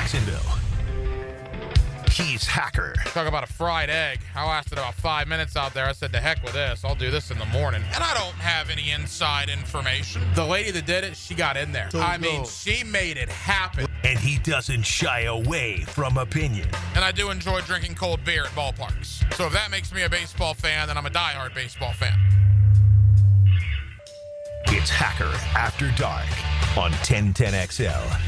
Jacksonville. He's Hacker. Talk about a fried egg. I lasted about 5 minutes out there. I said, to heck with this. I'll do this in the morning. And I don't have any inside information. The lady that did it, she got in there. She made it happen. And he doesn't shy away from opinion. And I do enjoy drinking cold beer at ballparks. So if that makes me a baseball fan, then I'm a diehard baseball fan. It's Hacker After Dark on 1010XL.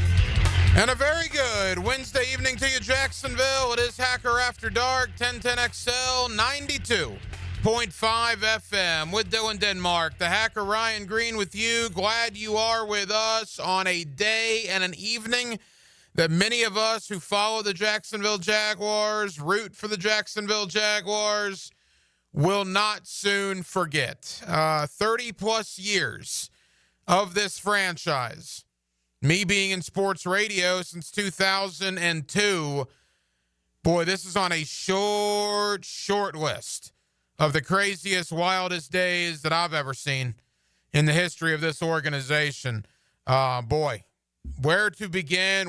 And a very good Wednesday evening to you, Jacksonville. It is Hacker After Dark, 1010XL, 92.5 FM with Dylan Denmark. The Hacker Ryan Green with you. Glad you are with us on a day and an evening that many of us who follow the Jacksonville Jaguars, root for the Jacksonville Jaguars, will not soon forget. 30-plus years of this franchise. Me being in sports radio since 2002, boy, this is on a short list of the craziest, wildest days that I've ever seen in the history of this organization. Boy, where to begin?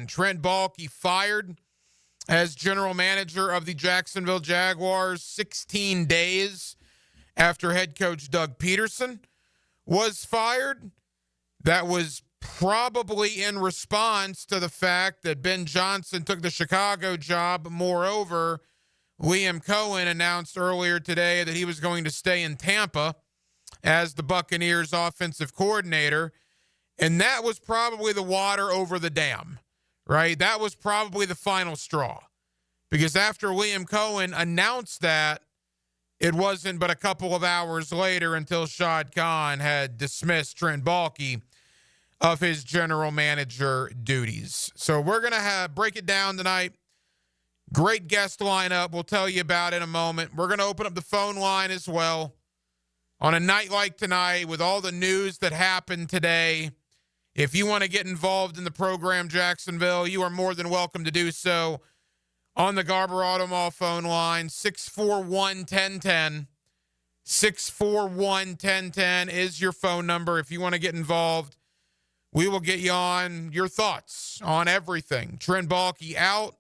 Trent Baalke fired as general manager of the Jacksonville Jaguars 16 days after head coach Doug Peterson was fired. That was probably in response to the fact that Ben Johnson took the Chicago job. Moreover, Liam Cohen announced earlier today that he was going to stay in Tampa as the Buccaneers offensive coordinator. And that was probably the water over the dam, right? That was probably the final straw. Because after Liam Cohen announced that, it wasn't but a couple of hours later until Shad Khan had dismissed Trent Baalke of his general manager duties. So we're going to break it down tonight. Great guest lineup. We'll tell you about in a moment. We're going to open up the phone line as well. On a night like tonight, with all the news that happened today, if you want to get involved in the program, Jacksonville, you are more than welcome to do so on the Garber Auto Mall phone line, 641-1010. 641-1010 is your phone number if you want to get involved. We will get you on your thoughts on everything. Trent Baalke out.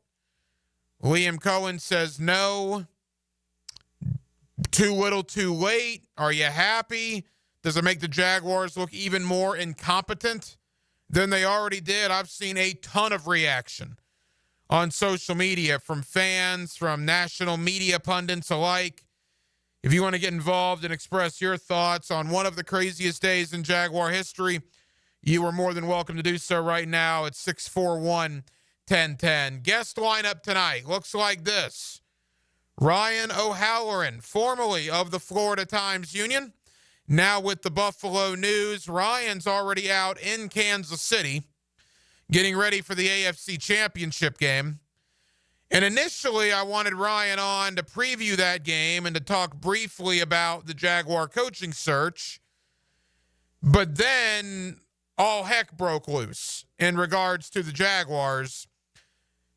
Liam Cohen says no. Too little, too late. Are you happy? Does it make the Jaguars look even more incompetent than they already did? I've seen a ton of reaction on social media from fans, from national media pundits alike. If you want to get involved and express your thoughts on one of the craziest days in Jaguar history, you are more than welcome to do so right now at 641-1010. Guest lineup tonight looks like this. Ryan O'Halloran, formerly of the Florida Times-Union, now with the Buffalo News. Ryan's already out in Kansas City, getting ready for the AFC Championship game. And initially, I wanted Ryan on to preview that game and to talk briefly about the Jaguar coaching search. But then all heck broke loose in regards to the Jaguars.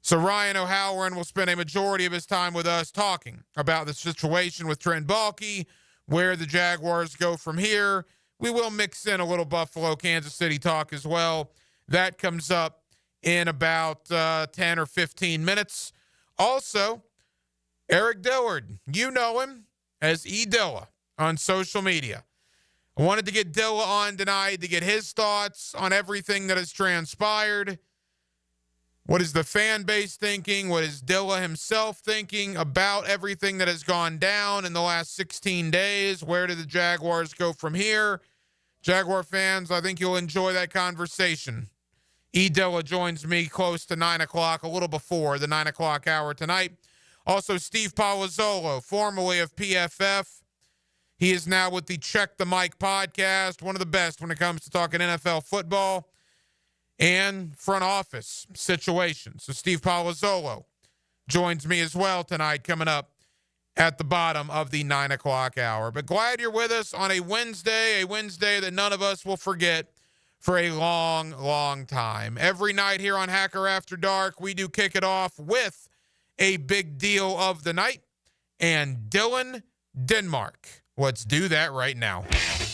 So Ryan O'Halloran will spend a majority of his time with us talking about the situation with Trent Baalke, where the Jaguars go from here. We will mix in a little Buffalo, Kansas City talk as well. That comes up in about 10 or 15 minutes. Also, Eric Dillard, you know him as E. Dilla on social media. I wanted to get Dilla on tonight to get his thoughts on everything that has transpired. What is the fan base thinking? What is Dilla himself thinking about everything that has gone down in the last 16 days? Where do the Jaguars go from here? Jaguar fans, I think you'll enjoy that conversation. E. Dilla joins me close to 9 o'clock, a little before the 9 o'clock hour tonight. Also, Steve Palazzolo, formerly of PFF. He is now with the Check the Mic podcast, one of the best when it comes to talking NFL football and front office situations. So Steve Palazzolo joins me as well tonight, coming up at the bottom of the 9 o'clock hour. But glad you're with us on a Wednesday that none of us will forget for a long, long time. Every night here on Hacker After Dark, we do kick it off with a big deal of the night and Dylan Denmark. Let's do that right now.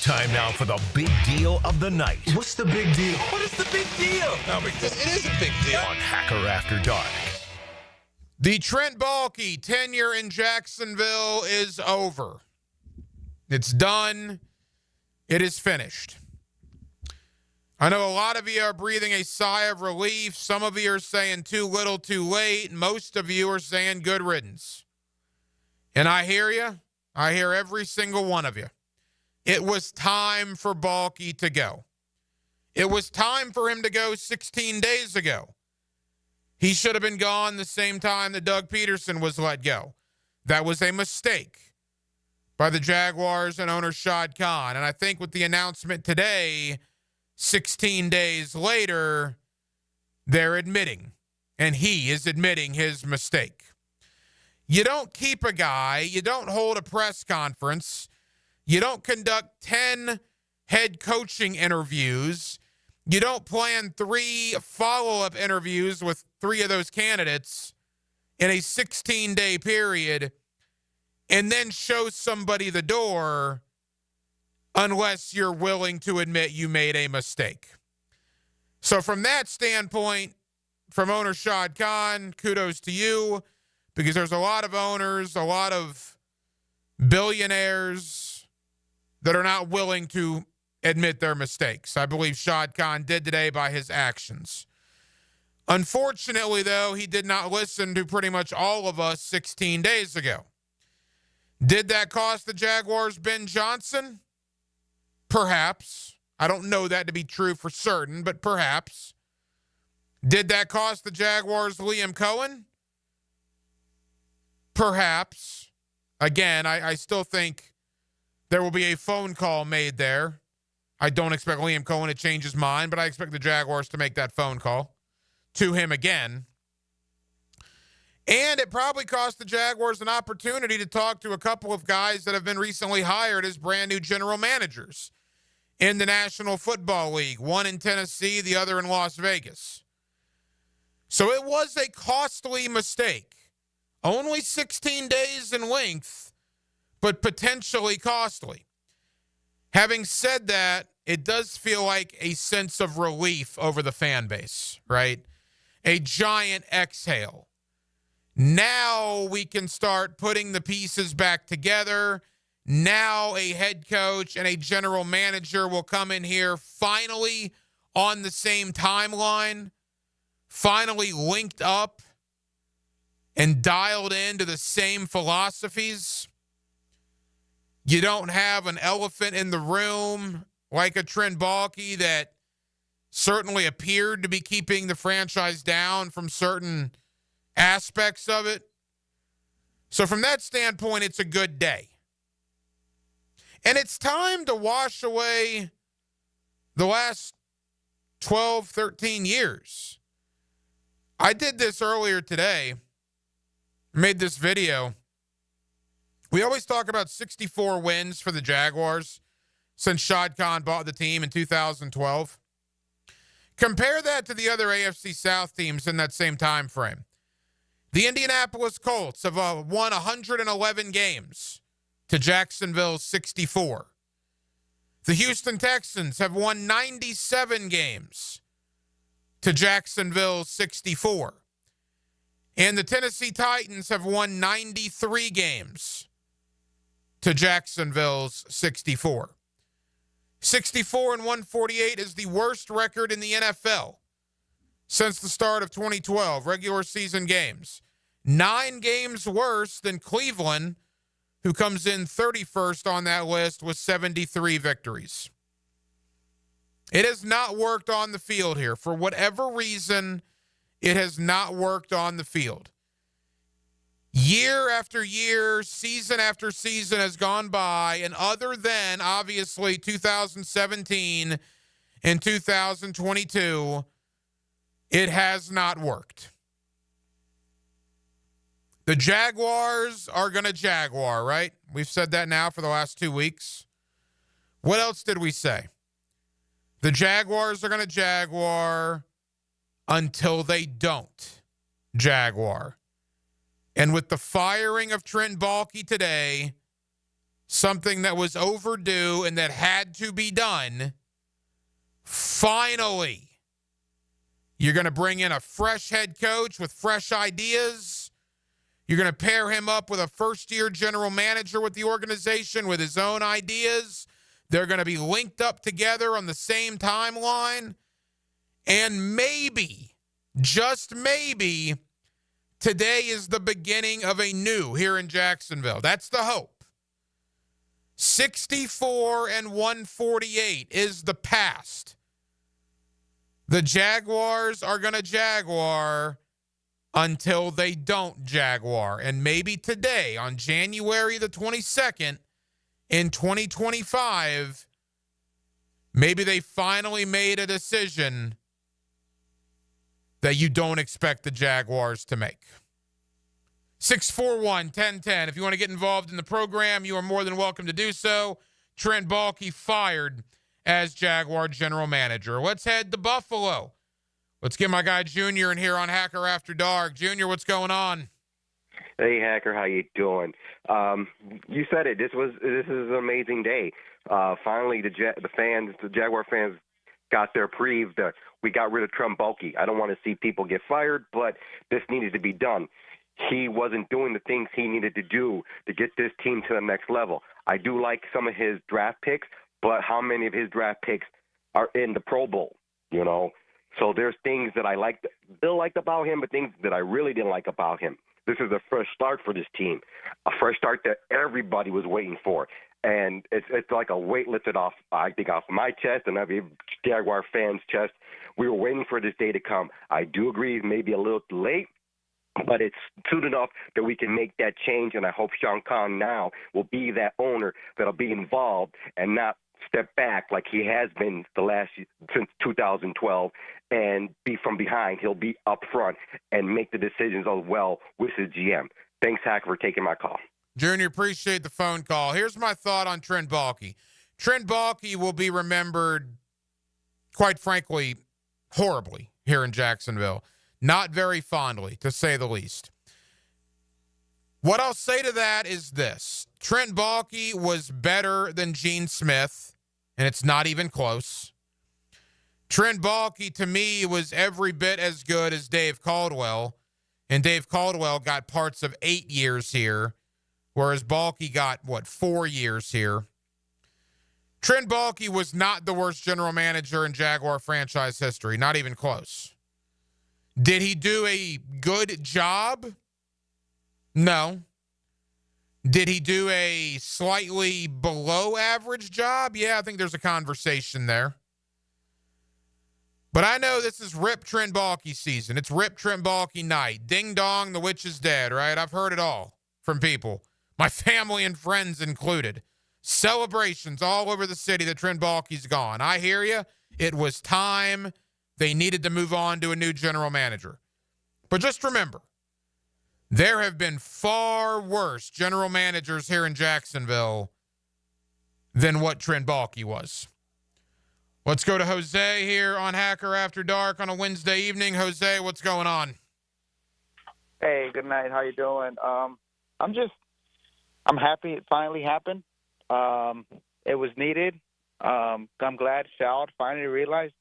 Time now for the big deal of the night. What's the big deal? What is the big deal? No, because it is a big deal. On Hacker After Dark. The Trent Baalke tenure in Jacksonville is over. It's done. It is finished. I know a lot of you are breathing a sigh of relief. Some of you are saying too little, too late. Most of you are saying good riddance. And I hear you. I hear every single one of you. It was time for Baalke to go. It was time for him to go 16 days ago. He should have been gone the same time that Doug Peterson was let go. That was a mistake by the Jaguars and owner Shad Khan. And I think with the announcement today, 16 days later, they're admitting, and he is admitting his mistake. You don't keep a guy. You don't hold a press conference. You don't conduct 10 head coaching interviews. You don't plan 3 follow-up interviews with 3 of those candidates in a 16-day period and then show somebody the door unless you're willing to admit you made a mistake. So from that standpoint, from owner Shad Khan, kudos to you, because there's a lot of owners, a lot of billionaires that are not willing to admit their mistakes. I believe Shad Khan did today by his actions. Unfortunately, though, he did not listen to pretty much all of us 16 days ago. Did that cost the Jaguars Ben Johnson? Perhaps. I don't know that to be true for certain, but perhaps. Did that cost the Jaguars Liam Cohen? Perhaps. Again, I still think there will be a phone call made there. I don't expect Liam Cohen to change his mind, but I expect the Jaguars to make that phone call to him again. And it probably cost the Jaguars an opportunity to talk to a couple of guys that have been recently hired as brand new general managers in the National Football League, one in Tennessee, the other in Las Vegas. So it was a costly mistake. Only 16 days in length, but potentially costly. Having said that, it does feel like a sense of relief over the fan base, right? A giant exhale. Now we can start putting the pieces back together. Now a head coach and a general manager will come in here finally on the same timeline, finally linked up and dialed into the same philosophies. You don't have an elephant in the room like a Trent Baalke that certainly appeared to be keeping the franchise down from certain aspects of it. So from that standpoint, it's a good day. And it's time to wash away the last 12, 13 years. I did this earlier today, made this video. We always talk about 64 wins for the Jaguars since Shad Khan bought the team in 2012. Compare that to the other AFC South teams in that same time frame. The Indianapolis Colts have won 111 games to Jacksonville's 64. The Houston Texans have won 97 games to Jacksonville's 64. And the Tennessee Titans have won 93 games to Jacksonville's 64. 64 and 148 is the worst record in the NFL since the start of 2012, regular season games. 9 games worse than Cleveland, who comes in 31st on that list with 73 victories. It has not worked on the field here. For whatever reason, it has not worked on the field. Year after year, season after season has gone by, and other than, obviously, 2017 and 2022, it has not worked. The Jaguars are going to Jaguar, right? We've said that now for the last 2 weeks. What else did we say? The Jaguars are going to Jaguar until they don't Jaguar. And with the firing of Trent Baalke today, something that was overdue and that had to be done, finally, you're going to bring in a fresh head coach with fresh ideas. You're going to pair him up with a first-year general manager with the organization with his own ideas. They're going to be linked up together on the same timeline. And maybe, just maybe, today is the beginning of a new here in Jacksonville. That's the hope. 64-148 is the past. The Jaguars are going to Jaguar until they don't Jaguar. And maybe today, on January the 22nd in 2025, maybe they finally made a decision that you don't expect the Jaguars to make. 641-1010. If you want to get involved in the program, you are more than welcome to do so. Trent Baalke fired as Jaguar general manager. Let's head to Buffalo. Let's get my guy Junior in here on Hacker After Dark. Junior, what's going on? Hey, Hacker, how you doing? You said it. This is an amazing day. Finally, the Jaguar fans got their reprieve. We got rid of Trent Baalke. I don't want to see people get fired, but this needed to be done. He wasn't doing the things he needed to do to get this team to the next level. I do like some of his draft picks, but how many of his draft picks are in the Pro Bowl, you know? So there's things that I still liked about him, but things that I really didn't like about him. This is a fresh start for this team, a fresh start that everybody was waiting for. And it's like a weight lifted off, I think, off my chest and every Jaguar fan's chest. We were waiting for this day to come. I do agree, maybe a little late, but it's soon enough that we can make that change, and I hope Sean Khan now will be that owner that'll be involved and not step back like he has been since 2012 and be from behind. He'll be up front and make the decisions as well with his GM. Thanks, Hack, for taking my call. Junior, appreciate the phone call. Here's my thought on Trent Baalke. Trent Baalke will be remembered, quite frankly, horribly here in Jacksonville. Not very fondly, to say the least. What I'll say to that is this. Trent Baalke was better than Gene Smith, and it's not even close. Trent Baalke, to me, was every bit as good as Dave Caldwell, and Dave Caldwell got parts of 8 years here, whereas Baalke got, 4 years here. Trent Baalke was not the worst general manager in Jaguar franchise history, not even close. Did he do a good job? No. Did he do a slightly below average job? Yeah, I think there's a conversation there. But I know this is Rip Trent Baalke season. It's Rip Trent Baalke night. Ding dong, the witch is dead, right? I've heard it all from people, my family and friends included. Celebrations all over the city that Trent Baalke's gone. I hear you. It was time. They needed to move on to a new general manager. But just remember, there have been far worse general managers here in Jacksonville than what Trent Baalke was. Let's go to Jose here on Hacker After Dark on a Wednesday evening. Jose, what's going on? Hey, good night. How you doing? I'm happy it finally happened. It was needed. I'm glad Shald finally realized,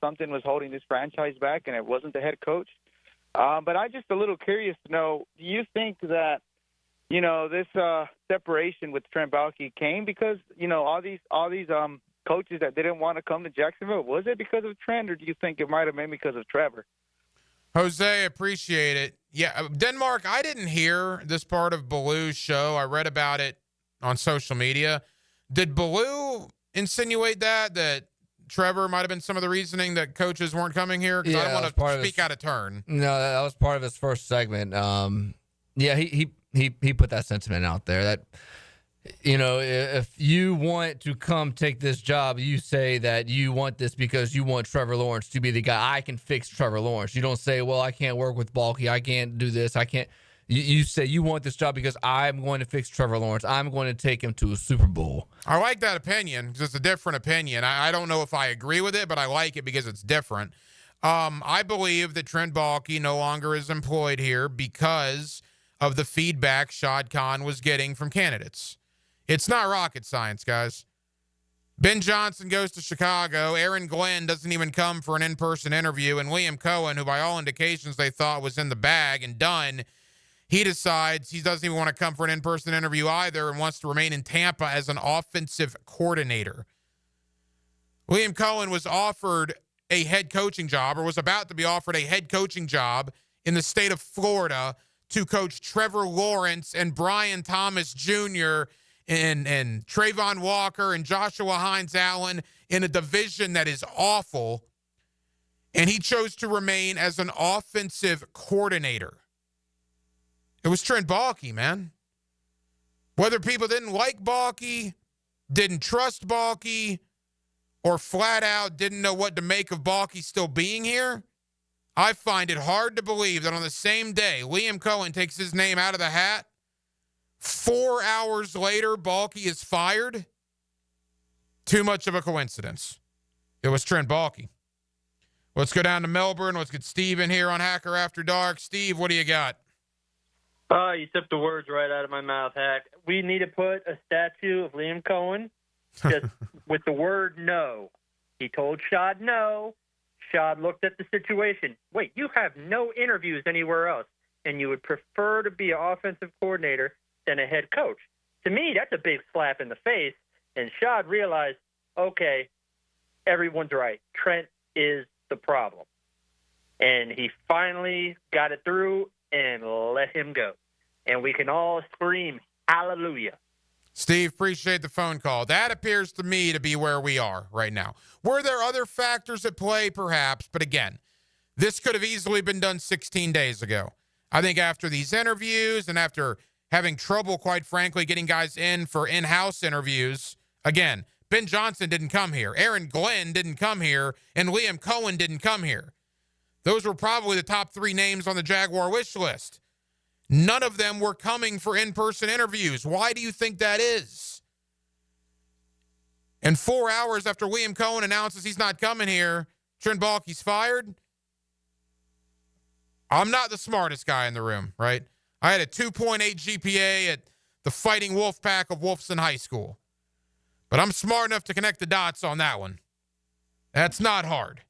something was holding this franchise back, and it wasn't the head coach. But I'm just a little curious to know, do you think that, this separation with Trent Baalke came because, all these coaches that didn't want to come to Jacksonville? Was it because of Trent, or do you think it might have been because of Trevor? Jose, appreciate it. Yeah, Denmark, I didn't hear this part of Ballou's show. I read about it on social media. Did Ballou insinuate that Trevor might have been some of the reasoning that coaches weren't coming here? Because I don't want to speak out of turn. No, that was part of his first segment. He put that sentiment out there that, if you want to come take this job, you say that you want this because you want Trevor Lawrence to be the guy. I can fix Trevor Lawrence. You don't say, well, I can't work with Baalke. I can't do this. I can't. You say you want this job because I'm going to fix Trevor Lawrence. I'm going to take him to a Super Bowl. I like that opinion because it's a different opinion. I don't know if I agree with it, but I like it because it's different. I believe that Trent Baalke no longer is employed here because of the feedback Shad Khan was getting from candidates. It's not rocket science, guys. Ben Johnson goes to Chicago. Aaron Glenn doesn't even come for an in-person interview. And Liam Cohen, who by all indications they thought was in the bag and done, he decides he doesn't even want to come for an in-person interview either and wants to remain in Tampa as an offensive coordinator. Liam Cohen was offered a head coaching job, or was about to be offered a head coaching job in the state of Florida to coach Trevor Lawrence and Brian Thomas Jr. and Trayvon Walker and Joshua Hines-Allen in a division that is awful. And he chose to remain as an offensive coordinator. It was Trent Baalke, man. Whether people didn't like Baalke, didn't trust Baalke, or flat out didn't know what to make of Baalke still being here, I find it hard to believe that on the same day Liam Cohen takes his name out of the hat, 4 hours later, Baalke is fired. Too much of a coincidence. It was Trent Baalke. Let's go down to Melbourne. Let's get Steve in here on Hacker After Dark. Steve, what do you got? You took the words right out of my mouth, Hack. We need to put a statue of Liam Cohen just with the word no. He told Shad no. Shad looked at the situation. Wait, you have no interviews anywhere else, and you would prefer to be an offensive coordinator than a head coach. To me, that's a big slap in the face, and Shad realized, okay, everyone's right. Trent is the problem. And he finally got it through and let him go. And we can all scream, hallelujah. Steve, appreciate the phone call. That appears to me to be where we are right now. Were there other factors at play? Perhaps. But again, this could have easily been done 16 days ago. I think after these interviews and after having trouble, quite frankly, getting guys in for in-house interviews, again, Ben Johnson didn't come here. Aaron Glenn didn't come here. And Liam Cohen didn't come here. Those were probably the top 3 names on the Jaguar wish list. None of them were coming for in-person interviews. Why do you think that is? And 4 hours after Liam Cohen announces he's not coming here, Trent Baalke's fired? I'm not the smartest guy in the room, right? I had a 2.8 GPA at the Fighting Wolf Pack of Wolfson High School. But I'm smart enough to connect the dots on that one. That's not hard.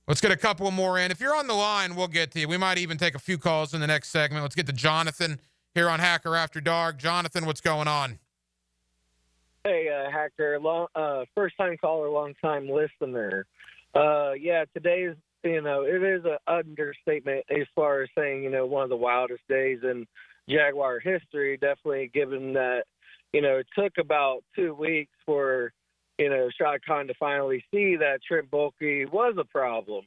Let's get a couple more in. If you're on the line, we'll get to you. We might even take a few calls in the next segment. Let's get to Jonathan here on Hacker After Dark. Jonathan, what's going on? Hey, Hacker. First-time caller, long-time listener. Yeah, today's, it is an understatement as far as saying, one of the wildest days in Jaguar history, definitely given that, it took about 2 weeks for Shad Khan to finally see that Trent Baalke was a problem.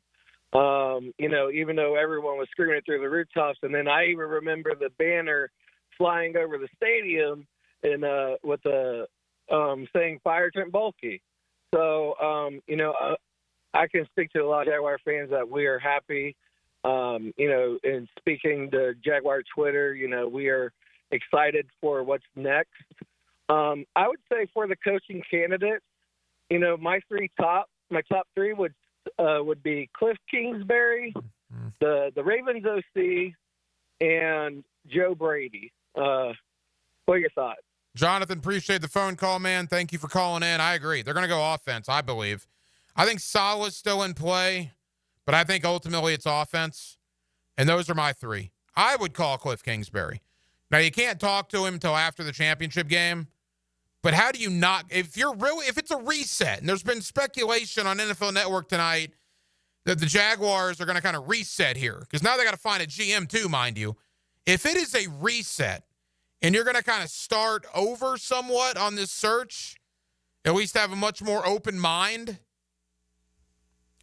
Even though everyone was screaming it through the rooftops, and then I even remember the banner flying over the stadium and with the saying "Fire Trent Baalke." So I can speak to a lot of Jaguar fans that we are happy. And speaking to Jaguar Twitter, we are excited for what's next. I would say for the coaching candidates, my top 3 would be Cliff Kingsbury, the Ravens OC, and Joe Brady. What are your thoughts? Jonathan, appreciate the phone call, man. Thank you for calling in. I agree. They're going to go offense, I believe. I think Salah's still in play, but I think ultimately it's offense. And those are my 3. I would call Cliff Kingsbury. Now, you can't talk to him until after the championship game. But how do you not, if it's a reset, and there's been speculation on NFL Network tonight that the Jaguars are going to kind of reset here, because now they got to find a GM too, mind you. If it is a reset and you're going to kind of start over somewhat on this search, at least have a much more open mind,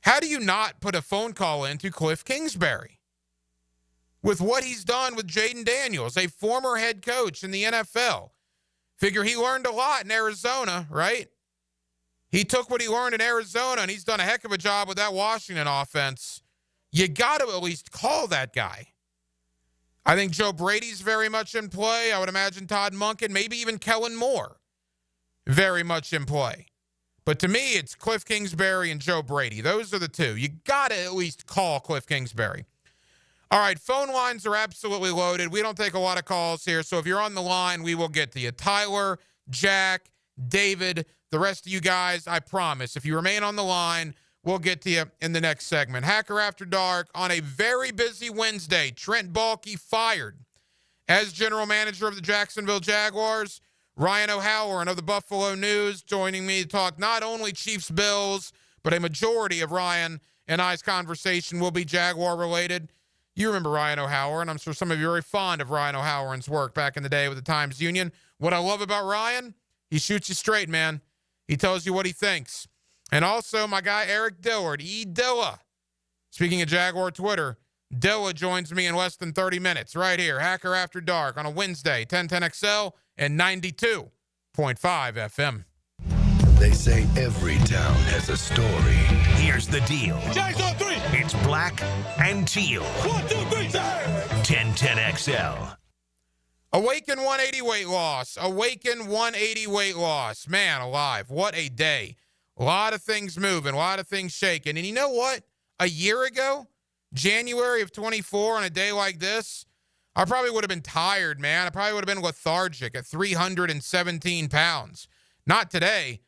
how do you not put a phone call into Cliff Kingsbury? With what he's done with Jaden Daniels, a former head coach in the NFL. Figure he learned a lot in Arizona, right? He took what he learned in Arizona, and he's done a heck of a job with that Washington offense. You got to at least call that guy. I think Joe Brady's very much in play. I would imagine Todd Monken, maybe even Kellen Moore, very much in play. But to me, it's Cliff Kingsbury and Joe Brady. Those are the 2. You got to at least call Cliff Kingsbury. All right, phone lines are absolutely loaded. We don't take a lot of calls here, so if you're on the line, we will get to you. Tyler, Jack, David, the rest of you guys, I promise. If you remain on the line, we'll get to you in the next segment. Hacker After Dark on a very busy Wednesday. Trent Baalke fired as general manager of the Jacksonville Jaguars. Ryan O'Halloran of the Buffalo News joining me to talk not only Chiefs-Bills, but a majority of Ryan and I's conversation will be Jaguar-related. You remember Ryan O'Halloran. I'm sure some of you are very fond of Ryan O'Halloran's work back in the day with the Times-Union. What I love about Ryan, he shoots you straight, man. He tells you what he thinks. And also my guy Eric Dillard, Dilla. Speaking of Jaguar Twitter, Dilla joins me in less than 30 minutes right here. Hacker After Dark on a Wednesday, 1010XL and 92.5 FM. They say every town has a story. Here's the deal. Jags on 3. It's black and teal. 1, 2, 3, 1010XL. Awaken 180 weight loss. Awaken 180 weight loss. Man alive, what a day. A lot of things moving, a lot of things shaking. And you know what? A year ago, January of 24, on a day like this, I probably would have been tired, man. I probably would have been lethargic at 317 pounds. Not today.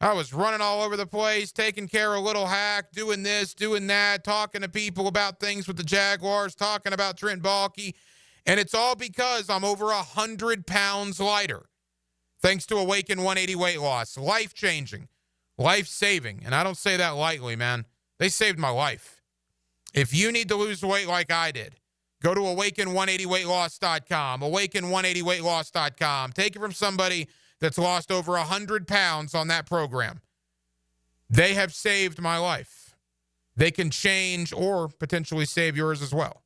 I was running all over the place, taking care of little Hack, doing this, doing that, talking to people about things with the Jaguars, talking about Trent Baalke. And it's all because I'm over 100 pounds lighter. Thanks to Awaken 180 weight loss. Life-changing, life-saving. And I don't say that lightly, man. They saved my life. If you need to lose weight like I did, go to awaken180weightloss.com, awaken180weightloss.com. Take it from somebody that's lost over 100 pounds on that program. They have saved my life. They can change or potentially save yours as well.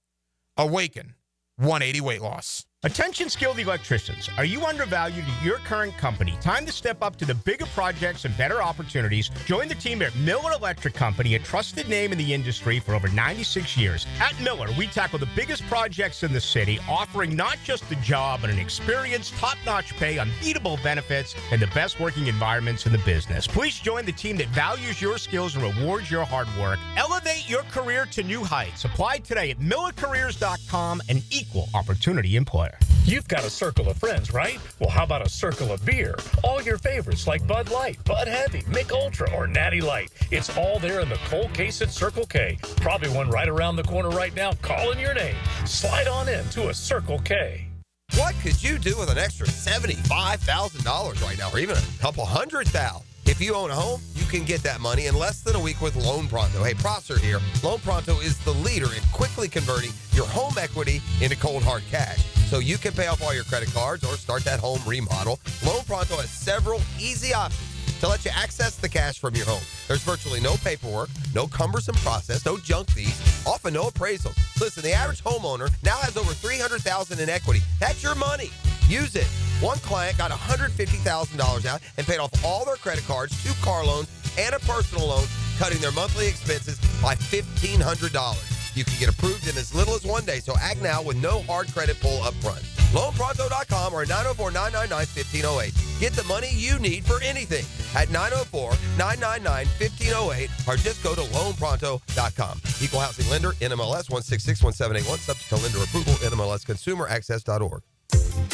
Awaken 180 weight loss. Attention skilled electricians. Are you undervalued at your current company? Time to step up to the bigger projects and better opportunities. Join the team at Miller Electric Company, a trusted name in the industry for over 96 years. At Miller, we tackle the biggest projects in the city, offering not just a job, but an experience, top-notch pay, unbeatable benefits, and the best working environments in the business. Please join the team that values your skills and rewards your hard work. Elevate your career to new heights. Apply today at millercareers.com, an equal opportunity employer. You've got a circle of friends, right? Well, how about a circle of beer? All your favorites like Bud Light, Bud Heavy, Mick Ultra, or Natty Light. It's all there in the cold case at Circle K. Probably one right around the corner right now calling your name. Slide on in to a Circle K. What could you do with an extra $75,000 right now, or even a couple $100,000? If you own a home, you can get that money in less than a week with Loan Pronto. Hey, Prosser here. Loan Pronto is the leader in quickly converting your home equity into cold, hard cash, so you can pay off all your credit cards or start that home remodel. Loan Pronto has several easy options to let you access the cash from your home. There's virtually no paperwork, no cumbersome process, no junk fees, often no appraisals. Listen, the average homeowner now has over $300,000 in equity. That's your money. Use it. One client got $150,000 out and paid off all their credit cards, 2 car loans, and a personal loan, cutting their monthly expenses by $1,500. You can get approved in as little as 1 day, so act now with no hard credit pull up front. LoanPronto.com or 904-999-1508. Get the money you need for anything at 904-999-1508 or just go to LoanPronto.com. Equal housing lender, NMLS 1661781, subject to lender approval, NMLSconsumeraccess.org.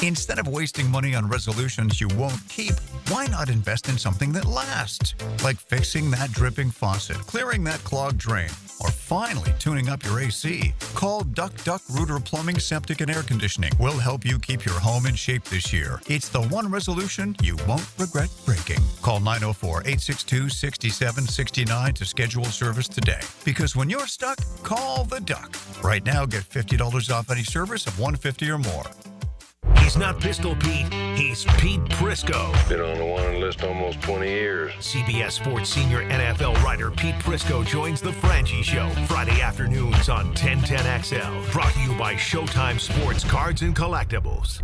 Instead of wasting money on resolutions you won't keep, why not invest in something that lasts? Like fixing that dripping faucet, clearing that clogged drain, or finally tuning up your AC. Call Duck Rooter Plumbing, Septic, and Air Conditioning. We'll help you keep your home in shape this year. It's the one resolution you won't regret breaking. Call 904-862-6769 to schedule service today. Because when you're stuck, call the Duck. Right now, get $50 off any service of $150 or more. He's not Pistol Pete, he's Pete Prisco. Been on the wanted list almost 20 years. CBS Sports senior NFL writer Pete Prisco joins the Franchi Show Friday afternoons on 1010XL. Brought to you by Showtime Sports Cards and Collectibles.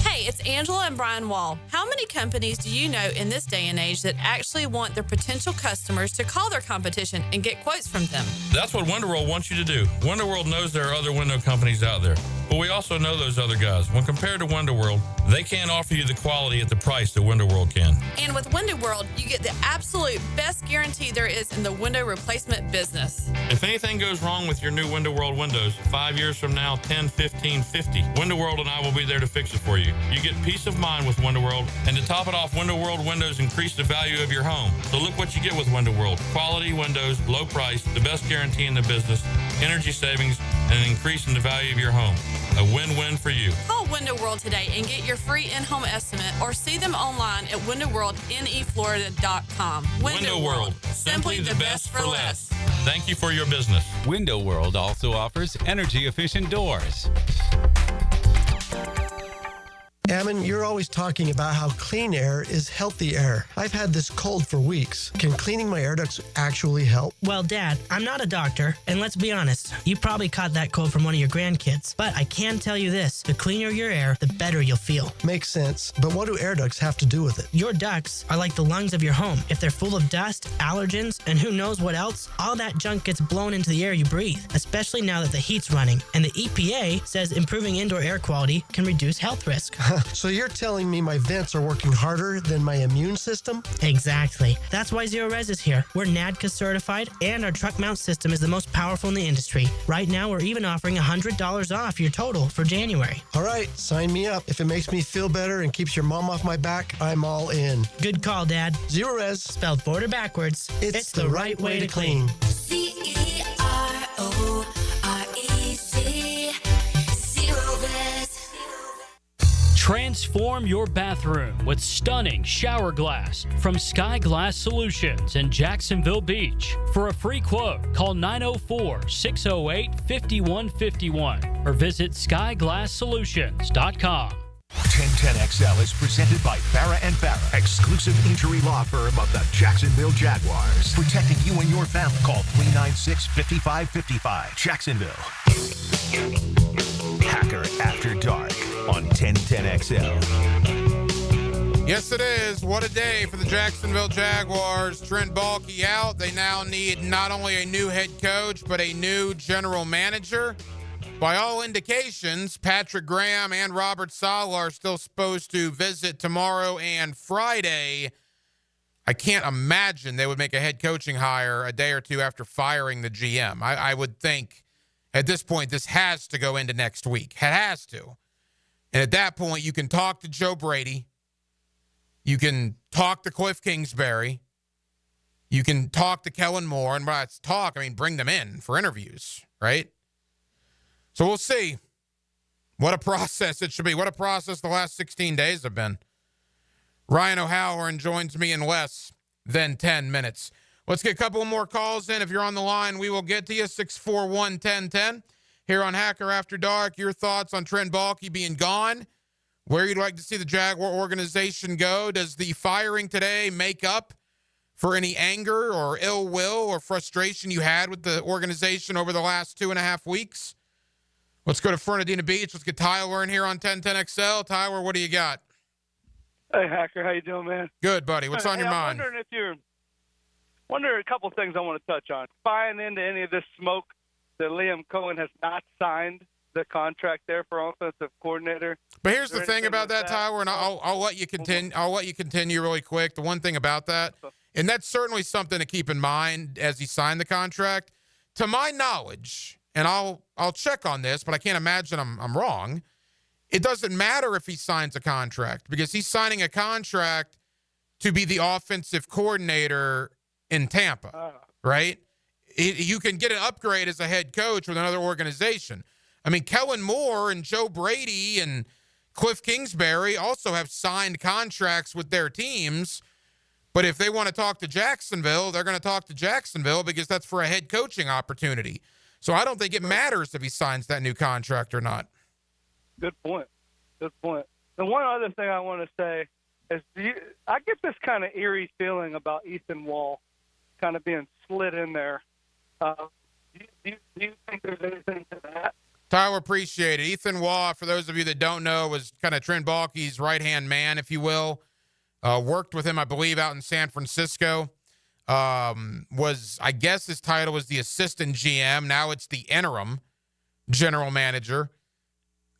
Hey, it's Angela and Brian Wall. How many companies do you know in this day and age that actually want their potential customers to call their competition and get quotes from them? That's what Wonderworld wants you to do. Wonderworld knows there are other window companies out there. but we also know those other guys. When compared to Window World, they can't offer you the quality at the price that Window World can. And with Window World, you get the absolute best guarantee there is in the window replacement business. If anything goes wrong with your new Window World windows, 5 years from now, 10, 15, 50, Window World and I will be there to fix it for you. You get peace of mind with Window World, and to top it off, Window World windows increase the value of your home. So look what you get with Window World. Quality windows, low price, the best guarantee in the business, energy savings, and an increase in the value of your home. A win-win for you. Call Window World today and get your free in-home estimate, or see them online at windowworldneflorida.com. Window World. Simply the best for less. Thank you for your business. Window World also offers energy-efficient doors. Ammon, you're always talking about how clean air is healthy air. I've had this cold for weeks. Can cleaning my air ducts actually help? Well, Dad, I'm not a doctor, and let's be honest, you probably caught that cold from one of your grandkids. But I can tell you this, the cleaner your air, the better you'll feel. Makes sense, but what do air ducts have to do with it? Your ducts are like the lungs of your home. If they're full of dust, allergens, and who knows what else, all that junk gets blown into the air you breathe, especially now that the heat's running. And the EPA says improving indoor air quality can reduce health risk. So you're telling me my vents are working harder than my immune system? Exactly. That's why Zero Res is here. We're NADCA certified, and our truck mount system is the most powerful in the industry. Right now, we're even offering $100 off your total for January. All right, sign me up. If it makes me feel better and keeps your mom off my back, I'm all in. Good call, Dad. Zero Res. Spelled border backwards. It's the right way to clean. CEROREC. Zero Res. Transform your bathroom with stunning shower glass from Sky Glass Solutions in Jacksonville Beach. For a free quote, call 904-608-5151 or visit skyglasssolutions.com. 1010XL is presented by Farah & Farah, exclusive injury law firm of the Jacksonville Jaguars. Protecting you and your family. Call 396-5555. Jacksonville. Hacker After Dark on 1010XL. Yes, it is. What a day for the Jacksonville Jaguars. Trent Baalke out. They now need not only a new head coach, but a new general manager. By all indications, Patrick Graham and Robert Saleh are still supposed to visit tomorrow and Friday. I can't imagine they would make a head coaching hire a day or two after firing the GM. I would think at this point this has to go into next week. It has to. And at that point, you can talk to Joe Brady. You can talk to Cliff Kingsbury. You can talk to Kellen Moore. And by talk, I mean bring them in for interviews, right? So we'll see what a process it should be. What a process the last 16 days have been. Ryan O'Halloran joins me in less than 10 minutes. Let's get a couple more calls in. If you're on the line, we will get to you. 641-1010. Here on Hacker After Dark, your thoughts on Trent Baalke being gone, where you'd like to see the Jaguar organization go. Does the firing today make up for any anger or ill will or frustration you had with the organization over the last 2.5 weeks? Let's go to Fernandina Beach. Let's get Tyler in here on 1010XL. Tyler, what do you got? Hey, Hacker. How you doing, man? Good, buddy. What's on your mind? I'm wondering a couple things I want to touch on. Buying into any of this smoke that Liam Cohen has not signed the contract there for offensive coordinator. But here's the thing about that, Tyler, and I'll let you continue. I'll let you continue really quick. The one thing about that, and that's certainly something to keep in mind as he signed the contract. To my knowledge, and I'll check on this, but I can't imagine I'm wrong. It doesn't matter if he signs a contract because he's signing a contract to be the offensive coordinator in Tampa, right? You can get an upgrade as a head coach with another organization. I mean, Kellen Moore and Joe Brady and Cliff Kingsbury also have signed contracts with their teams. But if they want to talk to Jacksonville, they're going to talk to Jacksonville because that's for a head coaching opportunity. So I don't think it matters if he signs that new contract or not. Good point. Good point. And one other thing I want to say is I get this kind of eerie feeling about Ethan Wall kind of being slid in there. Do you think there's anything to that? Tyler, appreciate it. Ethan Wall, for those of you that don't know, was kind of Trent Baalke's right-hand man, if you will. Worked with him, I believe, out in San Francisco. I guess his title was the assistant GM. Now it's the interim general manager.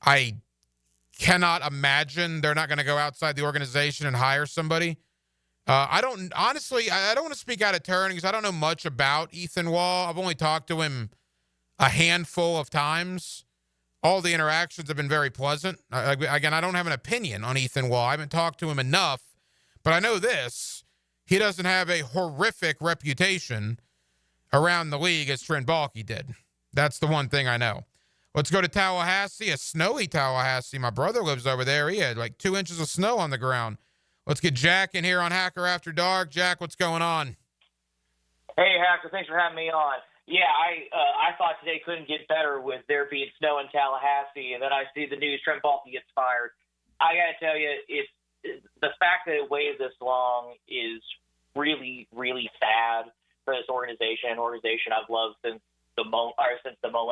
I cannot imagine they're not going to go outside the organization and hire somebody. I don't want to speak out of turn because I don't know much about Ethan Wall. I've only talked to him a handful of times. All the interactions have been very pleasant. Again, I don't have an opinion on Ethan Wall. I haven't talked to him enough, but I know this. He doesn't have a horrific reputation around the league as Trent Baalke did. That's the one thing I know. Let's go to Tallahassee, a snowy Tallahassee. My brother lives over there. He had like 2 inches of snow on the ground. Let's get Jack in here on Hacker After Dark. Jack, what's going on? Hey, Hacker, thanks for having me on. Yeah, I thought today couldn't get better with there being snow in Tallahassee, and then I see the news Trent Baalke gets fired. I got to tell you, it's the fact that it waited this long is really, really sad for this organization, an organization I've loved since the moment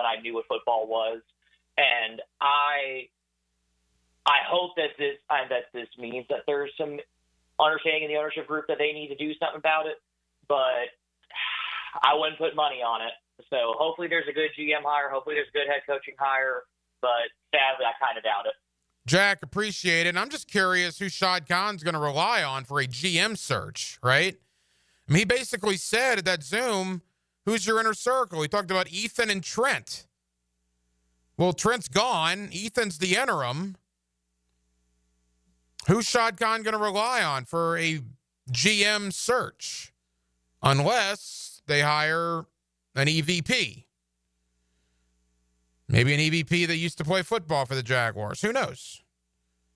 I knew what football was. And I hope that this means that there's some understanding in the ownership group that they need to do something about it, but I wouldn't put money on it. So hopefully there's a good GM hire. Hopefully there's a good head coaching hire, but sadly I kind of doubt it. Jack, appreciate it. And I'm just curious who Shad Khan's going to rely on for a GM search, right? I mean, he basically said at that Zoom, who's your inner circle? He talked about Ethan and Trent. Well, Trent's gone. Ethan's the interim. Who's Shad Khan going to rely on for a GM search? Unless they hire an EVP. Maybe an EVP that used to play football for the Jaguars. Who knows?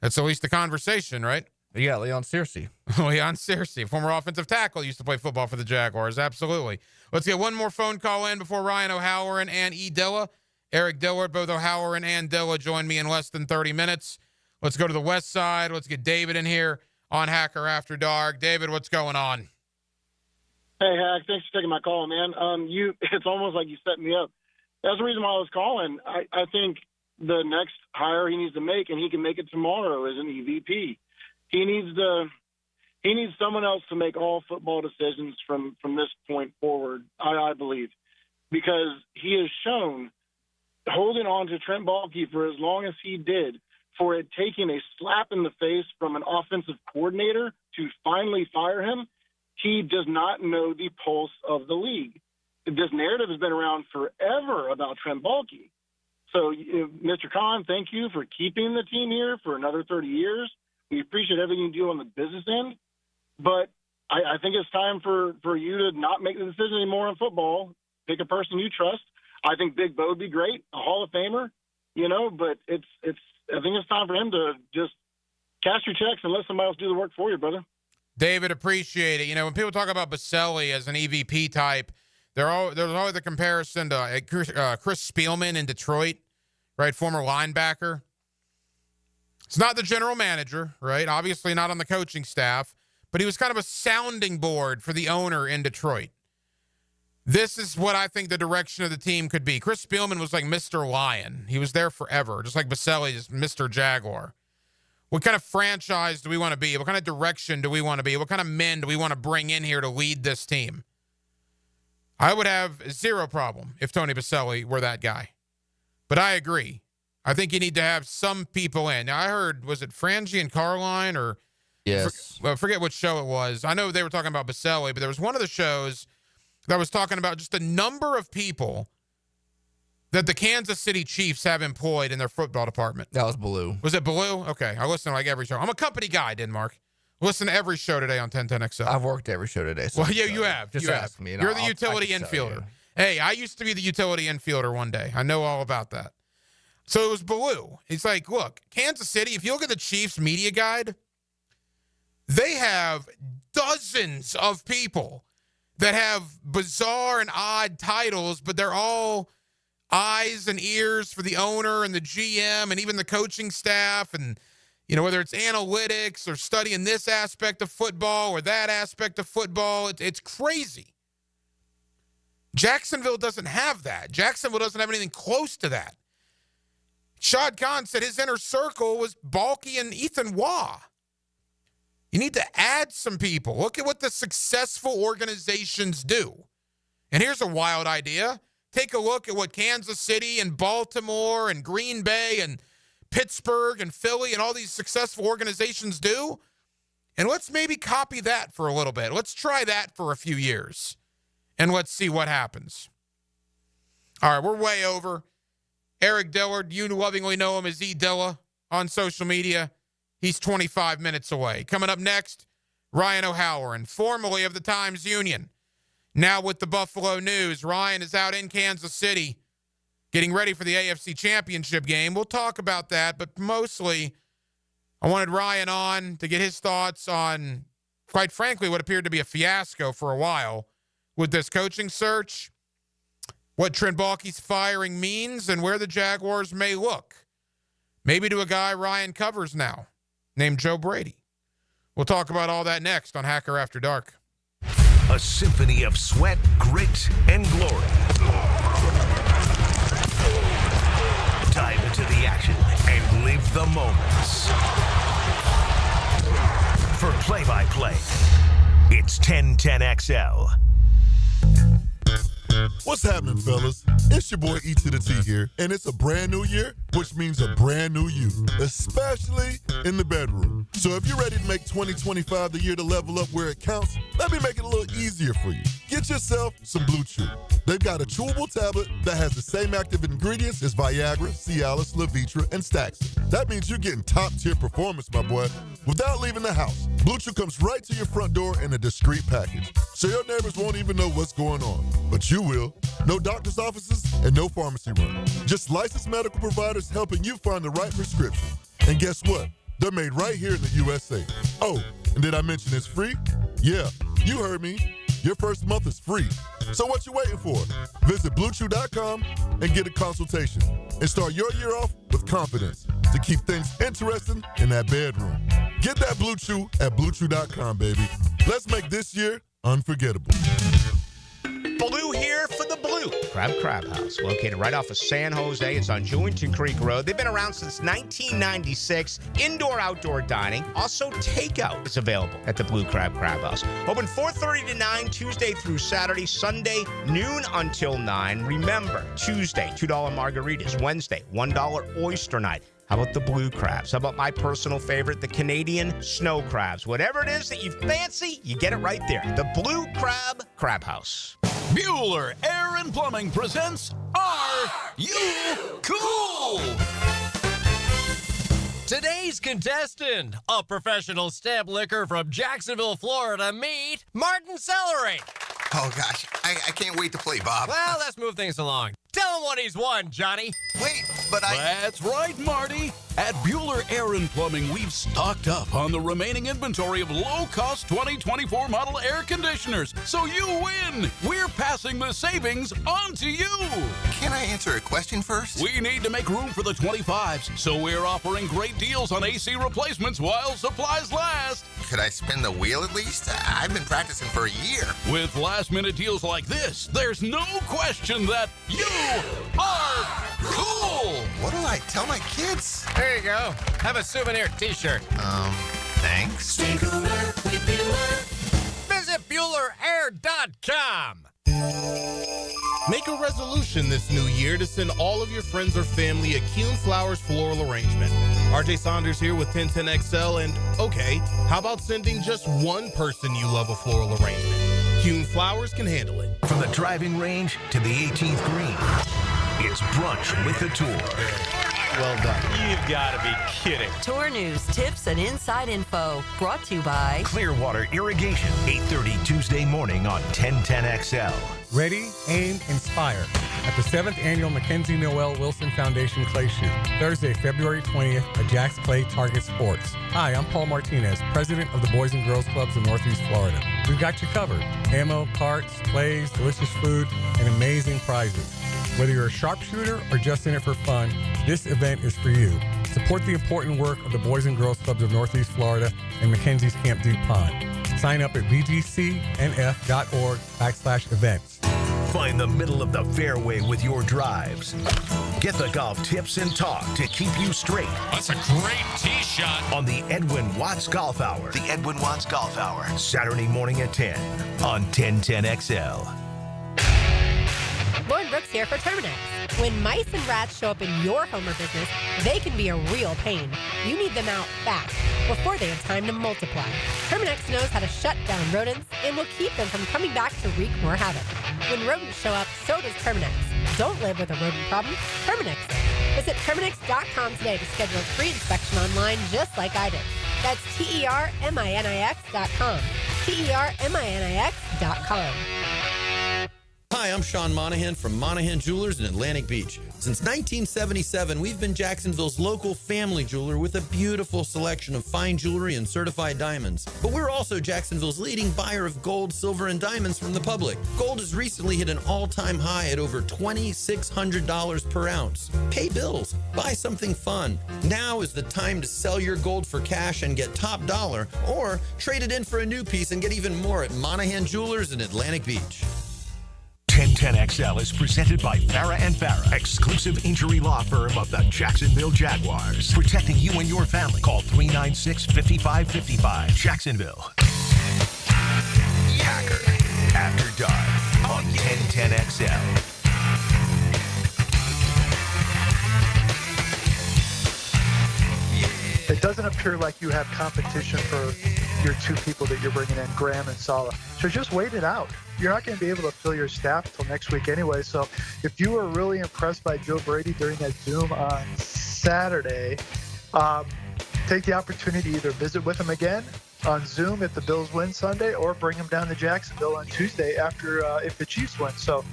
That's at least the conversation, right? Yeah, Leon Searcy. Leon Searcy, former offensive tackle, used to play football for the Jaguars. Absolutely. Let's get one more phone call in before Ryan O'Halloran and E. Dilla. Eric Dillard, both O'Halloran and Dilla join me in less than 30 minutes. Let's go to the west side. Let's get David in here on Hacker After Dark. David, what's going on? Hey, Hack. Thanks for taking my call, man. It's almost like you set me up. That's the reason why I was calling. I think the next hire he needs to make, and he can make it tomorrow, is an EVP. He needs someone else to make all football decisions from this point forward, I believe, because he has shown holding on to Trent Baalke for as long as he did, for it taking a slap in the face from an offensive coordinator to finally fire him. He does not know the pulse of the league. This narrative has been around forever about Trent Baalke. So, Mr. Khan, thank you for keeping the team here for another 30 years. We appreciate everything you do on the business end. But I think it's time for you to not make the decision anymore in football. Pick a person you trust. I think Big Bo would be great, a Hall of Famer, but I think it's time for him to just cash your checks and let somebody else do the work for you, brother. David, appreciate it. When people talk about Baselli as an EVP type, there's always the comparison to Chris Spielman in Detroit, right? Former linebacker. It's not the general manager, right? Obviously not on the coaching staff, but he was kind of a sounding board for the owner in Detroit. This is what I think the direction of the team could be. Chris Spielman was like Mr. Lion. He was there forever, just like Baselli is Mr. Jaguar. What kind of franchise do we want to be? What kind of direction do we want to be? What kind of men do we want to bring in here to lead this team? I would have zero problem if Tony Baselli were that guy. But I agree. I think you need to have some people in. Now, I heard, was it Frangie and Carline or yes. Forget what show it was. I know they were talking about Baselli, but there was one of the shows that was talking about just the number of people that the Kansas City Chiefs have employed in their football department. That was Blue. Was it Blue? Okay. I listen to like every show. I'm a company guy, Denmark. Listen to every show today on 1010XL. I've worked every show today. So well, yeah, you have. Just ask me. You're the utility infielder. Hey, I used to be the utility infielder one day. I know all about that. So it was Blue. It's like, look, Kansas City, if you look at the Chiefs media guide, they have dozens of people that have bizarre and odd titles, but they're all eyes and ears for the owner and the GM and even the coaching staff. And, whether it's analytics or studying this aspect of football or that aspect of football, it's crazy. Jacksonville doesn't have that. Jacksonville doesn't have anything close to that. Shad Khan said his inner circle was Baalke and Ethan Waugh. You need to add some people. Look at what the successful organizations do. And here's a wild idea. Take a look at what Kansas City and Baltimore and Green Bay and Pittsburgh and Philly and all these successful organizations do. And let's maybe copy that for a little bit. Let's try that for a few years. And let's see what happens. All right, we're way over. Eric Dillard, you lovingly know him as E. Dilla on social media. He's 25 minutes away. Coming up next, Ryan O'Halloran, formerly of the Times-Union, now with the Buffalo News. Ryan is out in Kansas City getting ready for the AFC Championship game. We'll talk about that, but mostly I wanted Ryan on to get his thoughts on, quite frankly, what appeared to be a fiasco for a while with this coaching search, what Trent Baalke's firing means, and where the Jaguars may look. Maybe to a guy Ryan covers now named Joe Brady. We'll talk about all that next on Hacker After Dark. A symphony of sweat, grit, and glory. Dive into the action and live the moments. For play-by-play, it's 1010XL. What's happening, fellas? It's your boy E to the T here, and it's a brand new year, which means a brand new you, especially in the bedroom. So if you're ready to make 2025 the year to level up where it counts, let me make it a little easier for you. Get yourself some Blue Chew. They've got a chewable tablet that has the same active ingredients as Viagra, Cialis, Levitra, and Staxin. That means you're getting top-tier performance, my boy, without leaving the house. Blue Chew comes right to your front door in a discreet package, so your neighbors won't even know what's going on. But you will. No doctor's offices and no pharmacy run. Just licensed medical providers helping you find the right prescription. And guess what? They're made right here in the USA. Oh, and did I mention it's free? Yeah, you heard me. Your first month is free. So what you waiting for? Visit BlueChew.com and get a consultation. And start your year off with confidence to keep things interesting in that bedroom. Get that Blue Chew at BlueChew.com, baby. Let's make this year unforgettable. Blue here for the Blue Crab House, located right off of San Jose. It's on Jewington Creek Road. They've been around since 1996. Indoor-outdoor dining. Also, takeout is available at the Blue Crab House. Open 4:30 to 9, Tuesday through Saturday. Sunday, noon until 9. Remember, Tuesday, $2 margaritas. Wednesday, $1 oyster night. How about the blue crabs? How about my personal favorite, the Canadian snow crabs? Whatever it is that you fancy, you get it right there. The Blue Crab House. Bueller Air and Plumbing presents Are You Cool? Today's contestant, a professional stamp licker from Jacksonville, Florida, meet Martin Celery. Oh, gosh. I can't wait to play, Bob. Well, let's move things along. Tell him what he's won, Johnny. Wait, but That's right, Marty. At Bueller Air and Plumbing, we've stocked up on the remaining inventory of low-cost 2024 model air conditioners. So you win. We're passing the savings on to you. Can I answer a question first? We need to make room for the 25s, so we're offering great deals on AC replacements while supplies last. Could I spin the wheel at least? I've been practicing for a year. With last-minute deals like this, there's no question that you are cool. What do I tell my kids? There you go. Have a souvenir t-shirt. Thanks. Stay cooler with Bueller. Visit BuellerAir.com. Make a resolution this new year to send all of your friends or family a Kuhn Flowers floral arrangement. RJ Saunders here with 1010XL, and okay, how about sending just one person you love a floral arrangement? Kuhn Flowers can handle it. From the driving range to the 18th green, it's Brunch with the Tour. Well done. You've got to be kidding. Tour news, tips, and inside info brought to you by Clearwater Irrigation, 8:30 Tuesday morning on 1010XL. Ready, aim, inspire at the 7th Annual Mackenzie Noel Wilson Foundation Clay Shoot, Thursday, February 20th at Jack's Clay Target Sports. Hi, I'm Paul Martinez, president of the Boys and Girls Clubs of Northeast Florida. We've got you covered. Ammo, carts, clays, delicious food, and amazing prizes. Whether you're a sharpshooter or just in it for fun, this event is for you. Support the important work of the Boys and Girls Clubs of Northeast Florida and Mackenzie's Camp Deep Pond. Sign up at bgcnf.org/events. Find the middle of the fairway with your drives. Get the golf tips and talk to keep you straight. That's a great tee shot. On the Edwin Watts Golf Hour. The Edwin Watts Golf Hour. Saturday morning at 10 on 1010XL. We're Brooks here for Terminix. When mice and rats show up in your home or business, they can be a real pain. You need them out fast, before they have time to multiply. Terminix knows how to shut down rodents and will keep them from coming back to wreak more havoc. When rodents show up, so does Terminix. Don't live with a rodent problem, Terminix it. Visit Terminix.com today to schedule a free inspection online just like I did. That's TERMINIX.com. TERMINIX.com. Hi, I'm Sean Monahan from Monahan Jewelers in Atlantic Beach. Since 1977, we've been Jacksonville's local family jeweler with a beautiful selection of fine jewelry and certified diamonds. But we're also Jacksonville's leading buyer of gold, silver, and diamonds from the public. Gold has recently hit an all-time high at over $2,600 per ounce. Pay bills. Buy something fun. Now is the time to sell your gold for cash and get top dollar, or trade it in for a new piece and get even more at Monahan Jewelers in Atlantic Beach. 1010XL is presented by Farah & Farah, exclusive injury law firm of the Jacksonville Jaguars. Protecting you and your family. Call 396-5555. Jacksonville. Hacker After Dark on 1010XL. It doesn't appear like you have competition for your two people that you're bringing in, Graham and Saleh. So just wait it out. You're not going to be able to fill your staff until next week anyway. So if you were really impressed by Joe Brady during that Zoom on Saturday, take the opportunity to either visit with him again on Zoom if the Bills win Sunday, or bring him down to Jacksonville on Tuesday after if the Chiefs win. So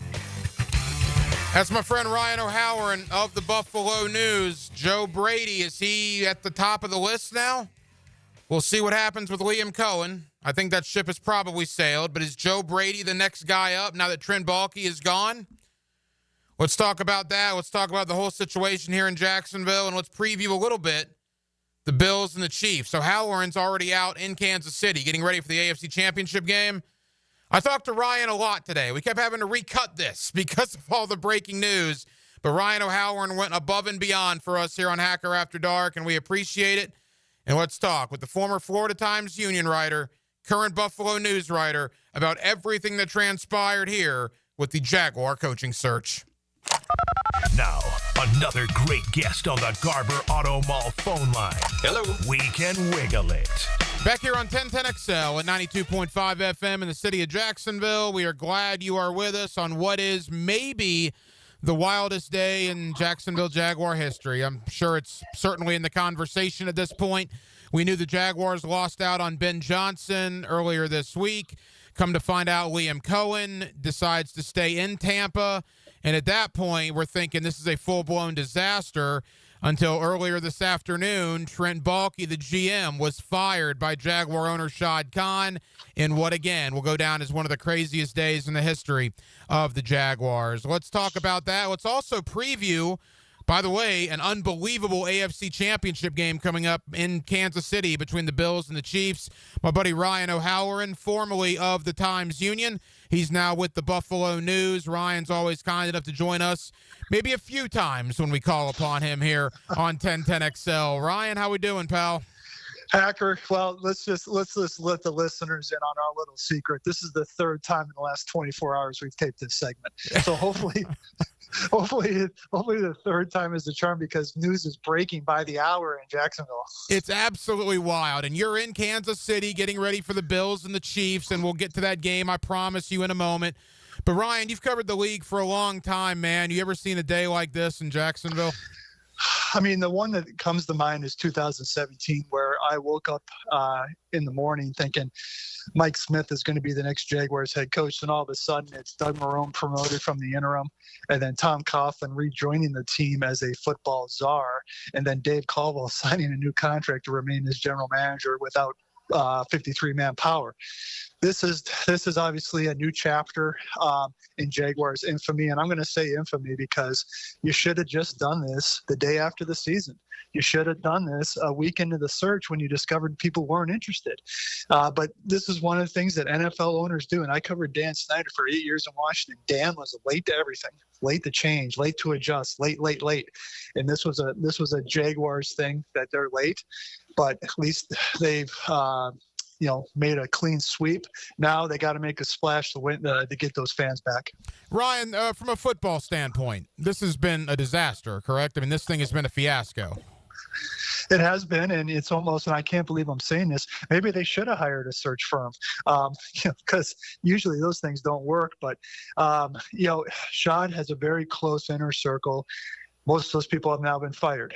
that's my friend Ryan O'Halloran of the Buffalo News. Joe Brady, is he at the top of the list now? We'll see what happens with Liam Cohen. I think that ship has probably sailed, but is Joe Brady the next guy up now that Trent Baalke is gone? Let's talk about that. Let's talk about the whole situation here in Jacksonville, and let's preview a little bit the Bills and the Chiefs. So Halloran's already out in Kansas City getting ready for the AFC Championship game. I talked to Ryan a lot today. We kept having to recut this because of all the breaking news, but Ryan O'Halloran went above and beyond for us here on Hacker After Dark, and we appreciate it. And let's talk with the former Florida Times-Union writer, current Buffalo News writer, about everything that transpired here with the Jaguar coaching search. Now, another great guest on the Garber Auto Mall phone line. Hello. We can wiggle it. Back here on 1010XL at 92.5 FM in the city of Jacksonville. We are glad you are with us on what is maybe the wildest day in Jacksonville Jaguar history. I'm sure it's certainly in the conversation at this point. We knew the Jaguars lost out on Ben Johnson earlier this week. Come to find out, Liam Cohen decides to stay in Tampa. And at that point, we're thinking this is a full-blown disaster until earlier this afternoon, Trent Baalke, the GM, was fired by Jaguar owner Shad Khan in what, again, will go down as one of the craziest days in the history of the Jaguars. Let's talk about that. Let's also preview, by the way, an unbelievable AFC Championship game coming up in Kansas City between the Bills and the Chiefs. My buddy Ryan O'Halloran, formerly of the Times-Union. He's now with the Buffalo News. Ryan's always kind enough to join us maybe a few times when we call upon him here on 1010XL. Ryan, how we doing, pal? Hacker, well, let's just let the listeners in on our little secret. This is the third time in the last 24 hours we've taped this segment. So hopefully the third time is the charm, because news is breaking by the hour in Jacksonville. It's absolutely wild. And you're in Kansas City getting ready for the Bills and the Chiefs, and we'll get to that game, I promise you, in a moment. But Ryan, you've covered the league for a long time, man. You ever seen a day like this in Jacksonville? I mean, the one that comes to mind is 2017, where I woke up in the morning thinking Mike Smith is going to be the next Jaguars head coach. And all of a sudden it's Doug Marrone promoted from the interim, and then Tom Coughlin rejoining the team as a football czar, and then Dave Caldwell signing a new contract to remain as general manager without 53-man power. This is obviously a new chapter in Jaguars infamy, and I'm going to say infamy because you should have just done this the day after the season. You should have done this a week into the search when you discovered people weren't interested. But this is one of the things that NFL owners do, and I covered Dan Snyder for 8 years in Washington. Dan was late to everything, late to change, late to adjust, late. And this was a Jaguars thing that they're late, but at least they've made a clean sweep. Now they got to make a splash to win to get those fans back. Ryan, from a football standpoint, this has been a disaster, correct? I mean, this thing has been a fiasco. It has been, and it's almost, and I can't believe I'm saying this, maybe they should have hired a search firm, because usually those things don't work. But, Shad has a very close inner circle. Most of those people have now been fired.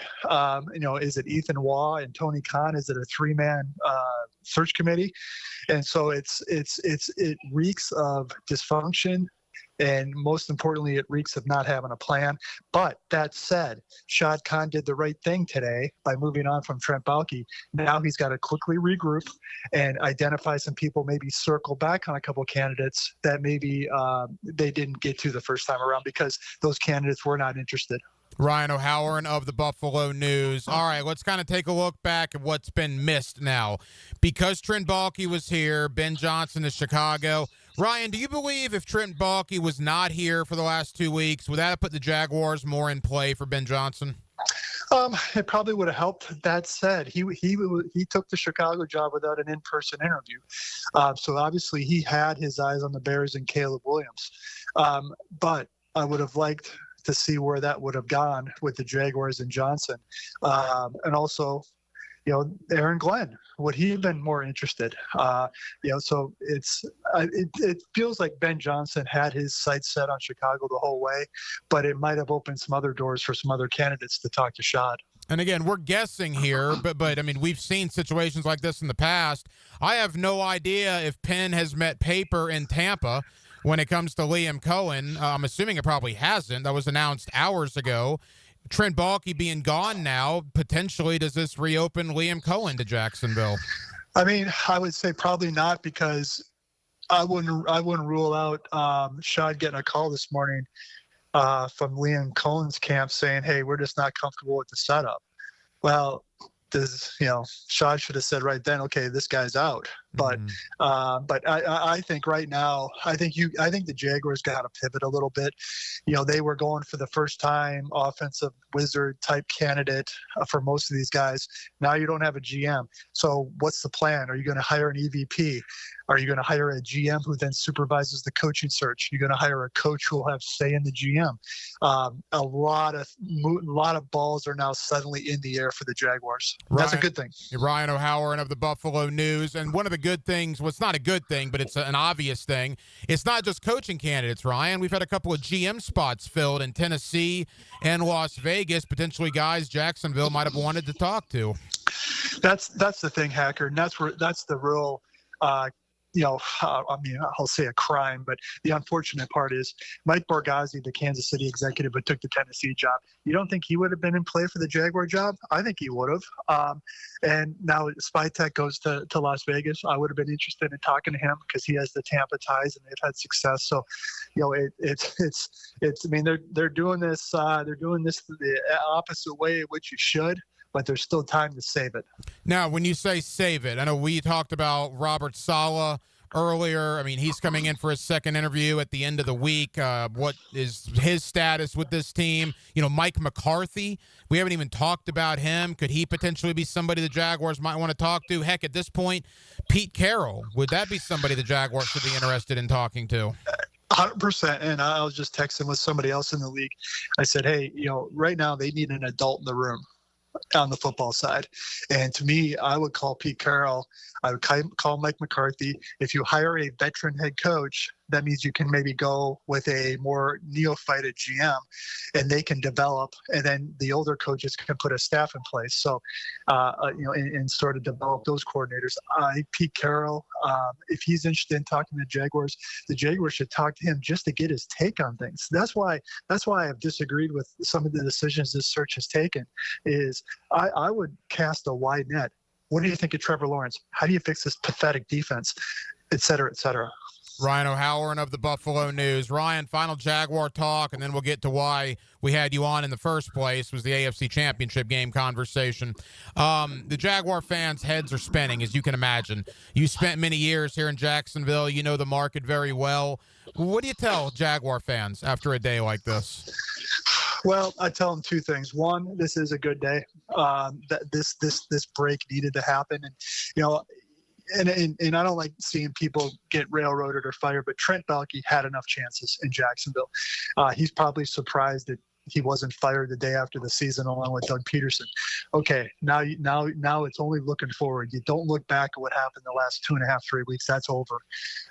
Is it Ethan Waugh and Tony Khan? Is it a three-man search committee? And so it reeks of dysfunction. And most importantly, it reeks of not having a plan. But that said, Shad Khan did the right thing today by moving on from Trent Baalke. Now he's got to quickly regroup and identify some people, maybe circle back on a couple of candidates that maybe they didn't get to the first time around because those candidates were not interested. Ryan O'Halloran of the Buffalo News. All right, let's kind of take a look back at what's been missed now. Because Trent Baalke was here, Ben Johnson is Chicago. Ryan, do you believe if Trent Baalke was not here for the last 2 weeks, would that have put the Jaguars more in play for Ben Johnson? It probably would have helped. That said, he took the Chicago job without an in-person interview. So obviously he had his eyes on the Bears and Caleb Williams. But I would have liked to see where that would have gone with the Jaguars and Johnson. And also, Aaron Glenn, would he have been more interested? So it feels like Ben Johnson had his sights set on Chicago the whole way, but it might have opened some other doors for some other candidates to talk to Shad. And again, we're guessing here, but I mean, we've seen situations like this in the past. I have no idea if Penn has met paper in Tampa when it comes to Liam Cohen. I'm assuming it probably hasn't. That was announced hours ago. Trent Baalke being gone now, potentially does this reopen Liam Cohen to Jacksonville? I mean, I would say probably not, because I wouldn't rule out Shad getting a call this morning from Liam Cohen's camp saying, hey, we're just not comfortable with the setup. Well, Shad should have said right then, okay, this guy's out. But I think right now, I think the Jaguars got to pivot a little bit. They were going for the first time offensive wizard type candidate for most of these guys. Now you don't have a GM. So what's the plan? Are you going to hire an EVP? Are you going to hire a GM who then supervises the coaching search? You're going to hire a coach who will have say in the GM. A lot of balls are now suddenly in the air for the Jaguars. That's a good thing. Ryan O'Halloran of the Buffalo News. And one of the good things, well, it's not a good thing, but it's an obvious thing. It's not just coaching candidates, Ryan. We've had a couple of GM spots filled in Tennessee and Las Vegas, potentially guys Jacksonville might have wanted to talk to. That's the thing, Hacker, and that's the real I'll say a crime, but the unfortunate part is Mike Borgazzi, the Kansas City executive who took the Tennessee job. You don't think he would have been in play for the Jaguar job? I think he would have. And now Spytek goes to Las Vegas. I would have been interested in talking to him because he has the Tampa ties and they've had success. So, they're doing this the opposite way, which you should. But there's still time to save it. Now, when you say save it, I know we talked about Robert Saleh earlier. I mean, he's coming in for his second interview at the end of the week. What is his status with this team? Mike McCarthy, we haven't even talked about him. Could he potentially be somebody the Jaguars might want to talk to? Heck, at this point, Pete Carroll, would that be somebody the Jaguars should be interested in talking to? 100%. And I was just texting with somebody else in the league. I said, hey, right now they need an adult in the room on the football side. And to me, I would call Pete Carroll. I would call Mike McCarthy. If you hire a veteran head coach, that means you can maybe go with a more neophyte at GM and they can develop, and then the older coaches can put a staff in place. So, and sort of develop those coordinators. Pete Carroll, if he's interested in talking to the Jaguars should talk to him just to get his take on things. That's why I've disagreed with some of the decisions this search has taken. Is I would cast a wide net. What do you think of Trevor Lawrence? How do you fix this pathetic defense, et cetera, et cetera? Ryan O'Halloran of the Buffalo News. Ryan, final Jaguar talk, and then we'll get to why we had you on in the first place, was the AFC Championship game conversation. The Jaguar fans' heads are spinning, as you can imagine. You spent many years here in Jacksonville. You know the market very well. What do you tell Jaguar fans after a day like this? Well, I tell them two things. One, this is a good day. That this break needed to happen, and and I don't like seeing people get railroaded or fired, but Trent Baalke had enough chances in Jacksonville. He's probably surprised that he wasn't fired the day after the season along with Doug Peterson. Okay, now it's only looking forward. You don't look back at what happened the last 2.5, 3 weeks. That's over.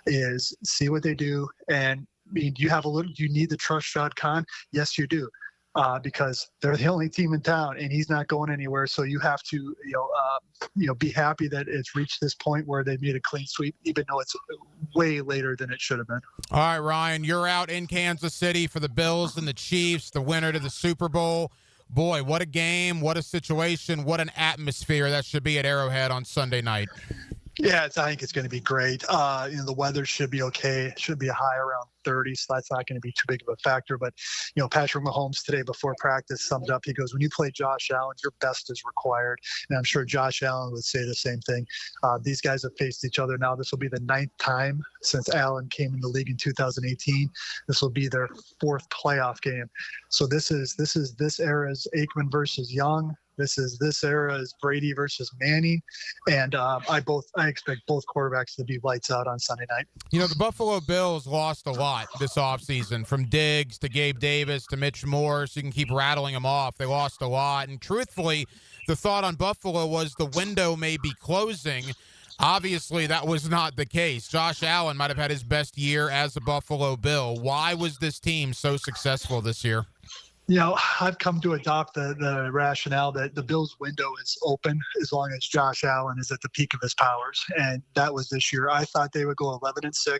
Is see what they do. And I mean, do you need the trust Shad Khan? Yes, you do. Because they're the only team in town and he's not going anywhere. So you have to, be happy that it's reached this point where they made a clean sweep, even though it's way later than it should have been. All right, Ryan, you're out in Kansas City for the Bills and the Chiefs, the winner to the Super Bowl. Boy, what a game, what a situation, what an atmosphere that should be at Arrowhead on Sunday night. Yeah, I think it's going to be great. The weather should be okay. It should be a high around 30, so that's not going to be too big of a factor. But, Patrick Mahomes today before practice summed up. He goes, when you play Josh Allen, your best is required. And I'm sure Josh Allen would say the same thing. These guys have faced each other now. This will be the 9th time since Allen came in the league in 2018. This will be their 4th playoff game. So this era's Aikman versus Young. This era is Brady versus Manning, and I expect both quarterbacks to be lights out on Sunday night. The Buffalo Bills lost a lot this offseason, from Diggs to Gabe Davis to Mitch Morse. You can keep rattling them off. They lost a lot, and truthfully, the thought on Buffalo was the window may be closing. Obviously, that was not the case. Josh Allen might have had his best year as a Buffalo Bill. Why was this team so successful this year? I've come to adopt the rationale that the Bills' window is open as long as Josh Allen is at the peak of his powers, and that was this year. I thought they would go 11-6,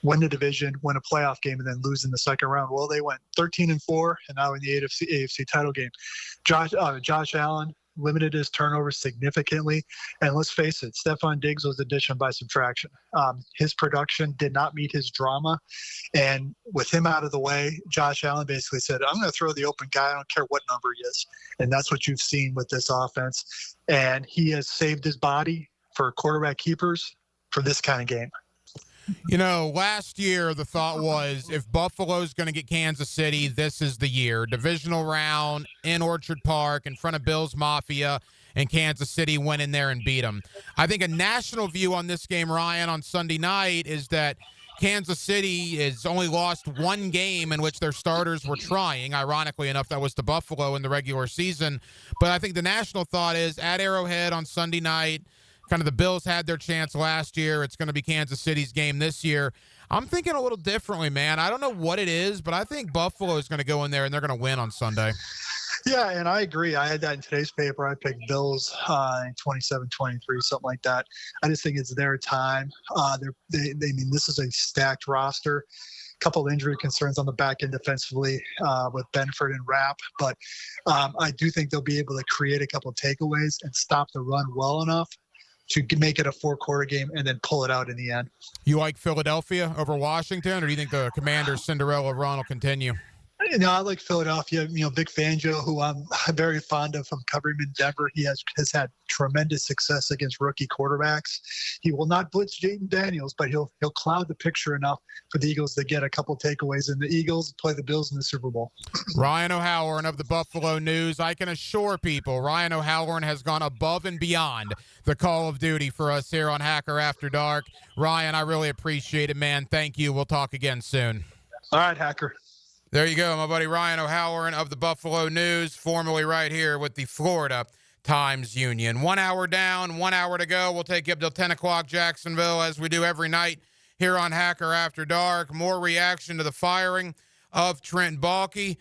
win the division, win a playoff game, and then lose in the second round. Well, they went 13-4, and now in the AFC title game. Josh Allen limited his turnovers significantly. And let's face it, Stephon Diggs was addition by subtraction. His production did not meet his drama. And with him out of the way, Josh Allen basically said, I'm going to throw the open guy. I don't care what number he is. And that's what you've seen with this offense. And he has saved his body for quarterback keepers for this kind of game. Last year the thought was if Buffalo's going to get Kansas City, this is the year. Divisional round in Orchard Park in front of Bills Mafia, and Kansas City went in there and beat them. I think a national view on this game, Ryan, on Sunday night is that Kansas City has only lost one game in which their starters were trying. Ironically enough, that was to Buffalo in the regular season. But I think the national thought is at Arrowhead on Sunday night, kind of the Bills had their chance last year. It's going to be Kansas City's game this year. I'm thinking a little differently, man. I don't know what it is, but I think Buffalo is going to go in there and they're going to win on Sunday. Yeah, and I agree. I had that in today's paper. I picked Bills 27-23, something like that. I just think it's their time. This is a stacked roster. Couple injury concerns on the back end defensively with Benford and Rapp, but I do think they'll be able to create a couple takeaways and stop the run well enough to make it a 4-quarter game and then pull it out in the end. You like Philadelphia over Washington, or do you think the Commanders' Cinderella run will continue? I like Philadelphia. Vic Fangio, who I'm very fond of from covering in Denver. He has had tremendous success against rookie quarterbacks. He will not blitz Jaden Daniels, but he'll cloud the picture enough for the Eagles to get a couple takeaways, and the Eagles play the Bills in the Super Bowl. Ryan O'Halloran of the Buffalo News. I can assure people Ryan O'Halloran has gone above and beyond the call of duty for us here on Hacker After Dark. Ryan, I really appreciate it, man. Thank you. We'll talk again soon. All right, Hacker. There you go, my buddy Ryan O'Halloran of the Buffalo News, formerly right here with the Florida Times-Union. 1 hour down, 1 hour to go. We'll take you up till 10 o'clock Jacksonville, as we do every night here on Hacker After Dark. More reaction to the firing of Trent Baalke.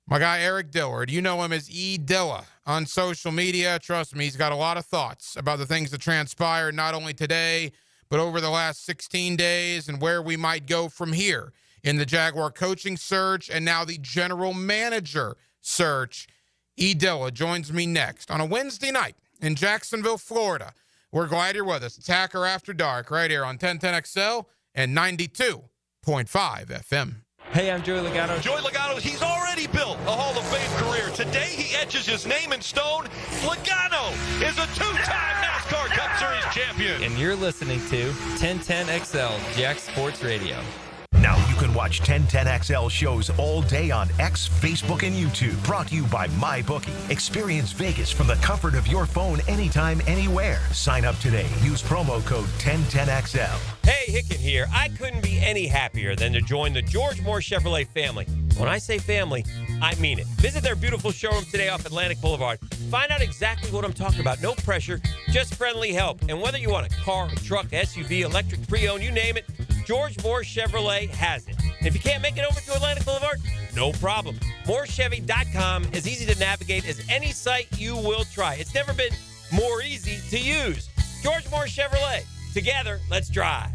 My guy Eric Dillard, you know him as E. Dilla on social media. Trust me, he's got a lot of thoughts about the things that transpired not only today, but over the last 16 days and where we might go from here in the Jaguar coaching search and now the general manager search. E. Dilla joins me next on a Wednesday night in Jacksonville, Florida. We're glad you're with us. It's Hacker After Dark right here on 1010XL and 92.5 FM. Hey, I'm Joey Logano. Joey Logano, he's already built a Hall of Fame career. Today, he etches his name in stone. Logano is a two-time NASCAR Cup Series champion. And you're listening to 1010XL Jack Sports Radio. Now you can can watch 1010XL shows all day on X, Facebook, and YouTube. Brought to you by MyBookie. Experience Vegas from the comfort of your phone anytime, anywhere. Sign up today. Use promo code 1010XL. Hey, Hicken here. I couldn't be any happier than to join the George Moore Chevrolet family. When I say family, I mean it. Visit their beautiful showroom today off Atlantic Boulevard. Find out exactly what I'm talking about. No pressure, just friendly help. And whether you want a car, a truck, SUV, electric, pre-owned, you name it, George Moore Chevrolet has it. And if you can't make it over to Atlantic Boulevard, no problem. MooreChevy.com is easy to navigate as any site you will try. It's never been more easy to use. George Moore Chevrolet. Together, let's drive.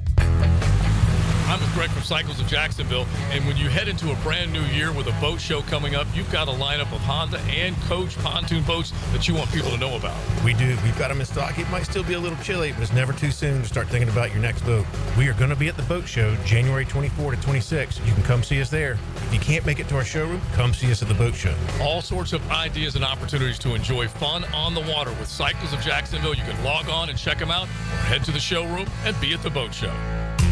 I'm with Greg from Cycles of Jacksonville, and when you head into a brand new year with a boat show coming up, you've got a lineup of Honda and Coach pontoon boats that you want people to know about. We do. We've got them in stock. It might still be a little chilly, but it's never too soon to start thinking about your next boat. We are going to be at the boat show January 24 to 26. You can come see us there. If you can't make it to our showroom, come see us at the boat show. All sorts of ideas and opportunities to enjoy fun on the water with Cycles of Jacksonville. You can log on and check them out, or head to the showroom and be at the boat show.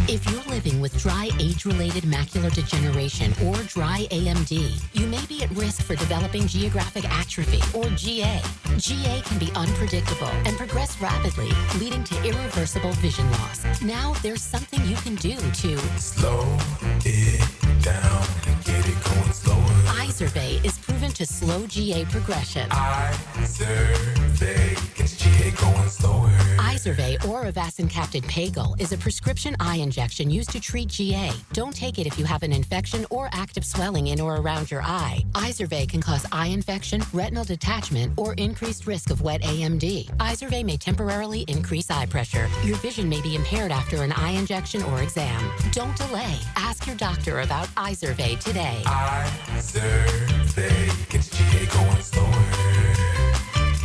If you're living with dry age-related macular degeneration or dry AMD, you may be at risk for developing geographic atrophy or GA. GA can be unpredictable and progress rapidly, leading to irreversible vision loss. Now there's something you can do to slow it down and get it going slower. Izervay is proven to slow GA progression. Izervay gets GA going slower. Izervay or avacin-capted Pagel is a prescription eye injection used to treat GA. Don't take it if you have an infection or active swelling in or around your eye. Izervay can cause eye infection, retinal detachment, or increased risk of wet AMD. Izervay may temporarily increase eye pressure. Your vision may be impaired after an eye injection or exam. Don't delay. Ask your doctor about Izervay today. Izervay gets GA going slower.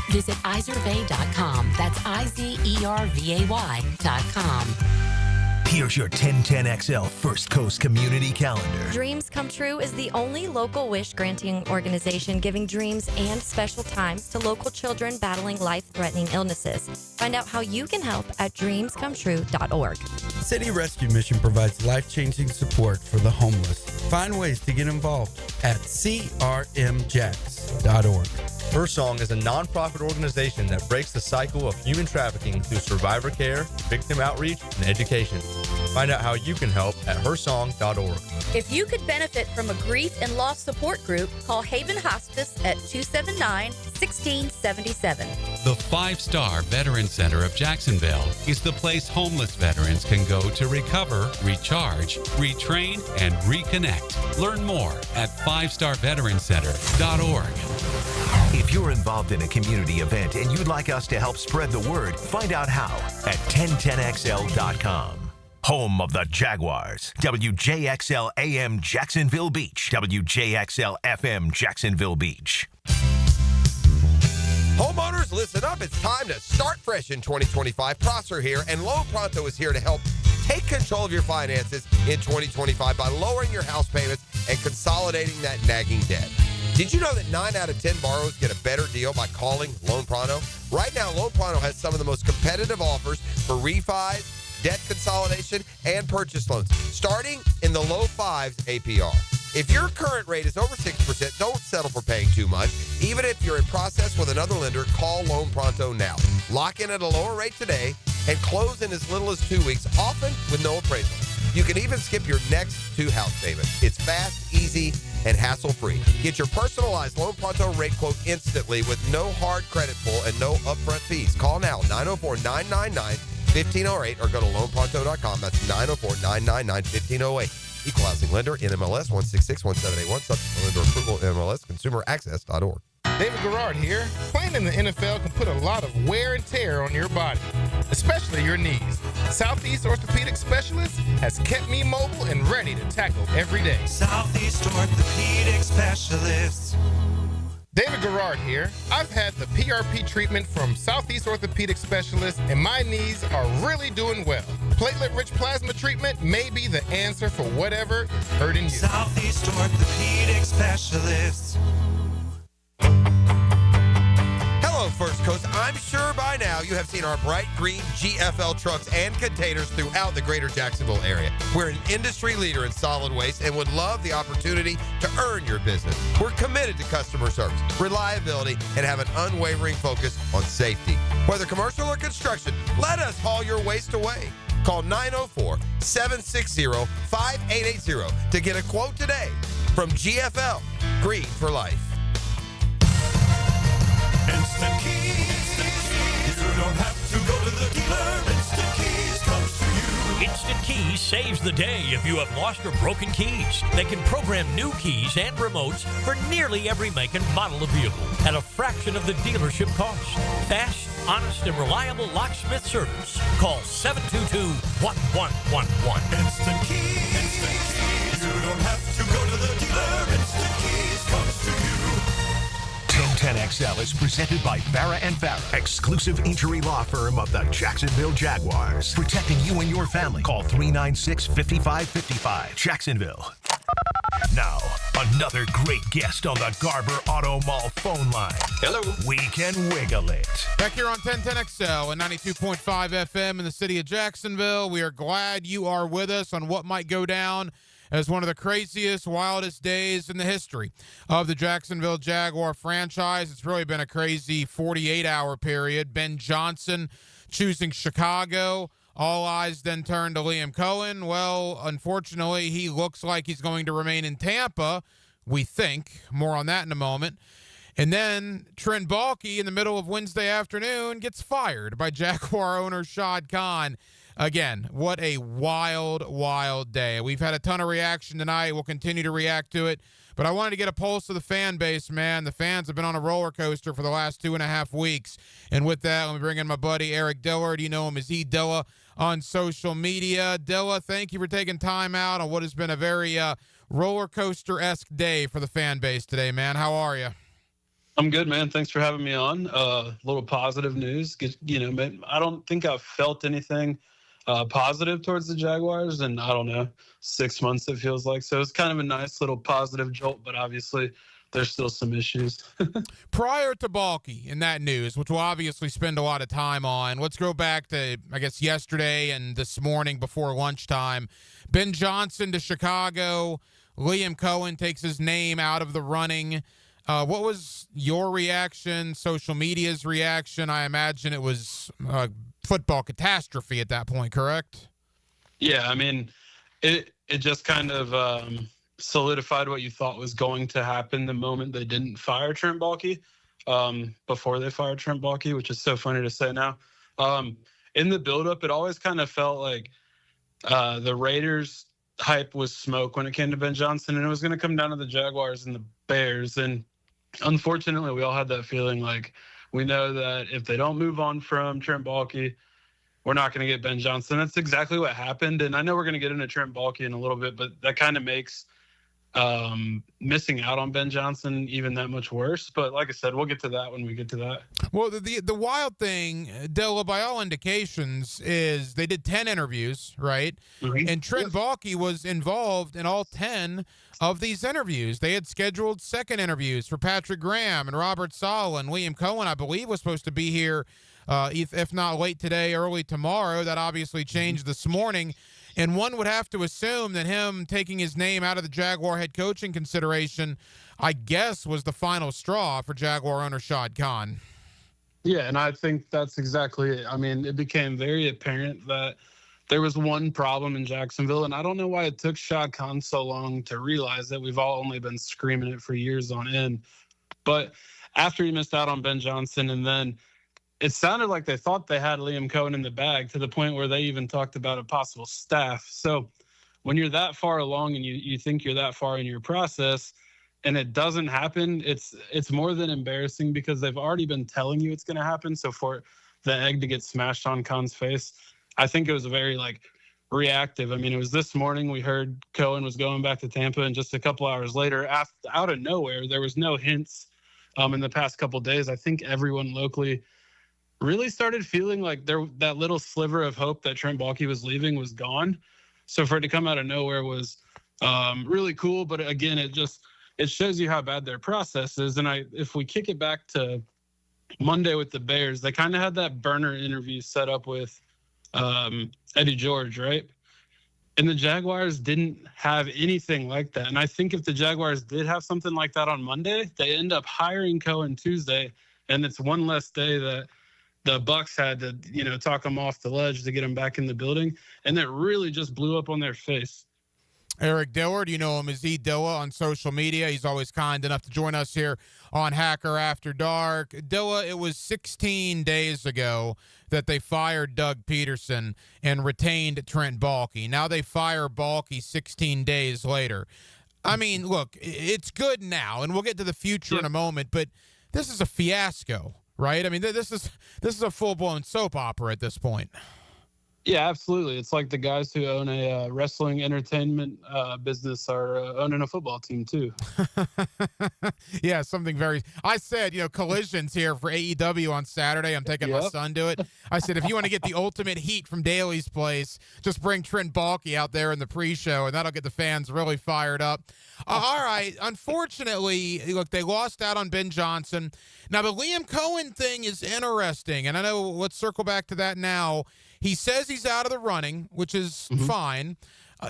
Visit Izervay.com. That's IZERVAY.com. Here's your 1010XL First Coast Community Calendar. Dreams Come True is the only local wish-granting organization giving dreams and special times to local children battling life-threatening illnesses. Find out how you can help at dreamscometrue.org. City Rescue Mission provides life-changing support for the homeless. Find ways to get involved at crmjax.org. Her Song is a nonprofit organization that breaks the cycle of human trafficking through survivor care, victim outreach, and education. Find out how you can help at hersong.org. If you could benefit from a grief and loss support group, call Haven Hospice at 279-1677. The 5-Star Veteran Center of Jacksonville is the place homeless veterans can go to recover, recharge, retrain, and reconnect. Learn more at 5starveterancenter.org. If you're involved in a community event and you'd like us to help spread the word, find out how at 1010XL.com. Home of the Jaguars. WJXL AM Jacksonville Beach. WJXL FM Jacksonville Beach. Homeowners, listen up. It's time to start fresh in 2025. Prosser here, and Loan Pronto is here to help take control of your finances in 2025 by lowering your house payments and consolidating that nagging debt. Did you know that 9 out of 10 borrowers get a better deal by calling Loan Pronto? Right now, Loan Pronto has some of the most competitive offers for refis, debt consolidation, and purchase loans, starting in the low 5s APR. If your current rate is over 6%, don't settle for paying too much. Even if you're in process with another lender, call Loan Pronto now. Lock in at a lower rate today and close in as little as 2 weeks, often with no appraisal. You can even skip your next 2 house payments. It's fast, easy, and hassle-free. Get your personalized Loan Pronto rate quote instantly with no hard credit pull and no upfront fees. Call now, 904-999-1508, or go to loanpronto.com. That's 904-999-1508. Equal housing lender, NMLS 1661781, subject to lender approval, NMLS, consumeraccess.org. David Garrard here. Playing in the NFL can put a lot of wear and tear on your body, especially your knees. Southeast Orthopedic Specialist has kept me mobile and ready to tackle every day. Southeast Orthopedic Specialist. David Garrard here. I've had the PRP treatment from Southeast Orthopedic Specialist, and my knees are really doing well. Platelet-rich plasma treatment may be the answer for whatever is hurting you. Southeast Orthopedic Specialist. Hello, First Coast. I'm sure by now you have seen our bright green GFL trucks and containers throughout the greater Jacksonville area. We're an industry leader in solid waste and would love the opportunity to earn your business. We're committed to customer service, reliability, and have an unwavering focus on safety. Whether commercial or construction, let us haul your waste away. Call 904-760-5880 to get a quote today. From GFL, Green for Life. Instant Keys. You don't have to go to the dealer. Instant Keys comes to you. Instant Keys saves the day if you have lost or broken keys. They can program new keys and remotes for nearly every make and model of vehicle at a fraction of the dealership cost. Fast, honest, and reliable locksmith service. Call 722-1111. Instant Keys. Instant Keys. You don't have to go to the dealer. Instant Keys comes to you. 1010XL is presented by Farah and Farah, exclusive injury law firm of the Jacksonville Jaguars. Protecting you and your family. Call 396-5555. Jacksonville. Now, another great guest on the Garber Auto Mall phone line. Hello. We can wiggle it. Back here on 1010XL and 92.5 FM in the city of Jacksonville. We are glad you are with us on what might go down as one of the craziest, wildest days in the history of the Jacksonville Jaguar franchise. It's really been a crazy 48-hour period. Ben Johnson choosing Chicago. All eyes then turn to Liam Cohen. Well, unfortunately, he looks like he's going to remain in Tampa, we think. More on that in a moment. And then Trent Baalke in the middle of Wednesday afternoon gets fired by Jaguar owner Shad Khan. Again, what a wild, wild day. We've had a ton of reaction tonight. We'll continue to react to it. But I wanted to get a pulse of the fan base, man. The fans have been on a roller coaster for the last 2.5 weeks. And with that, let me bring in my buddy Eric Dillard. You know him as Dilla on social media. Dilla, thank you for taking time out on what has been a very roller coaster-esque day for the fan base today, man. How are you? I'm good, man. Thanks for having me on. A little positive news. You know, I don't think I've felt anything positive towards the Jaguars in, I don't know, 6 months it feels like. So it's kind of a nice little positive jolt, but obviously there's still some issues. Prior to Baalke in that news, which we'll obviously spend a lot of time on, let's go back to, I guess, yesterday and this morning before lunchtime. Ben Johnson to Chicago. Liam Cohen takes his name out of the running. What was your reaction, social media's reaction? I imagine it was football catastrophe at that point, correct? Yeah, I mean, it just kind of solidified what you thought was going to happen the moment they didn't fire Trent Baalke, before they fired Trent Baalke, which is so funny to say now. In the buildup, it always kind of felt like the Raiders hype was smoke when it came to Ben Johnson, and it was going to come down to the Jaguars and the Bears. And unfortunately, we all had that feeling like, we know that if they don't move on from Trent Baalke, we're not going to get Ben Johnson. That's exactly what happened. And I know we're going to get into Trent Baalke in a little bit, but that kind of makes missing out on Ben Johnson even that much worse. But like I said, we'll get to that when we get to that. Well, the wild thing, Dilla, by all indications, is they did 10 interviews, right? Mm-hmm. And Trent Baalke was involved in all 10 of these interviews. They had scheduled second interviews for Patrick Graham and Robert Saleh, and Liam Cohen, I believe, was supposed to be here, if not late today, early tomorrow. That obviously changed this morning. And one would have to assume that him taking his name out of the Jaguar head coaching consideration, I guess, was the final straw for Jaguar owner Shad Khan. Yeah, and I think that's exactly it. I mean, it became very apparent that there was one problem in Jacksonville, and I don't know why it took Shad Khan so long to realize that. We've all only been screaming it for years on end. But after he missed out on Ben Johnson, and then it sounded like they thought they had Liam Cohen in the bag, to the point where they even talked about a possible staff. So when you're that far along and you think you're that far in your process and it doesn't happen, it's more than embarrassing, because they've already been telling you it's going to happen. So for the egg to get smashed on Khan's face, I think it was very reactive. I mean, it was this morning we heard Cohen was going back to Tampa, and just a couple hours later, out of nowhere, there was no hints in the past couple of days. I think everyone locally really started feeling like that little sliver of hope that Trent Baalke was leaving was gone. So for it to come out of nowhere was really cool. But again, it shows you how bad their process is. And if we kick it back to Monday with the Bears, they kind of had that burner interview set up with Eddie George, right? And the Jaguars didn't have anything like that. And I think if the Jaguars did have something like that on Monday, they end up hiring Cohen Tuesday, and it's one less day that the Bucs had to, talk him off the ledge to get him back in the building. And that really just blew up on their face. Eric Dillard, you know him as Dilla on social media. He's always kind enough to join us here on Hacker After Dark. Dilla, it was 16 days ago that they fired Doug Peterson and retained Trent Baalke. Now they fire Baalke 16 days later. I mean, look, it's good now, and we'll get to the future in a moment, but this is a fiasco, right? I mean, this is a full-blown soap opera at this point. Yeah, absolutely. It's like the guys who own a wrestling entertainment business are owning a football team, too. Yeah, something very – I said, Collision's here for AEW on Saturday. I'm taking my son to it. I said, if you want to get the ultimate heat from Daly's place, just bring Trent Baalke out there in the pre-show, and that'll get the fans really fired up. All right. Unfortunately, look, they lost out on Ben Johnson. Now, the Liam Cohen thing is interesting, and I know let's circle back to that now. He says he's out of the running, which is fine.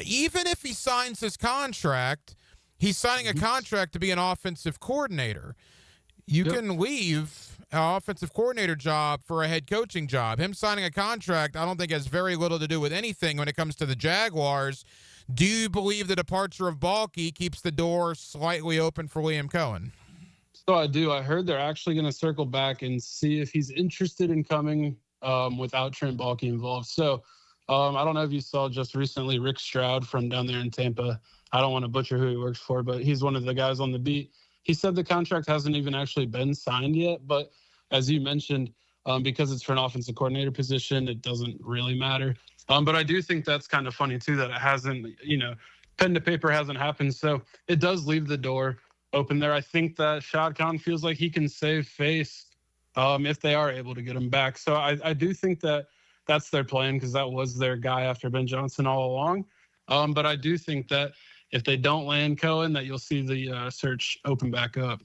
Even if he signs his contract, he's signing a contract to be an offensive coordinator. You can leave an offensive coordinator job for a head coaching job. Him signing a contract, I don't think has very little to do with anything when it comes to the Jaguars. Do you believe the departure of Baalke keeps the door slightly open for Liam Cohen? So I do. I heard they're actually going to circle back and see if he's interested in coming without Trent Baalke involved. So I don't know if you saw just recently Rick Stroud from down there in Tampa. I don't want to butcher who he works for, but he's one of the guys on the beat. He said the contract hasn't even actually been signed yet, but as you mentioned, because it's for an offensive coordinator position, it doesn't really matter. But I do think that's kind of funny too, that it hasn't, pen to paper hasn't happened. So it does leave the door open there. I think that Shad Khan feels like he can save face if they are able to get him back. So I do think that that's their plan, because that was their guy after Ben Johnson all along. But I do think that if they don't land Cohen, that you'll see the search open back up.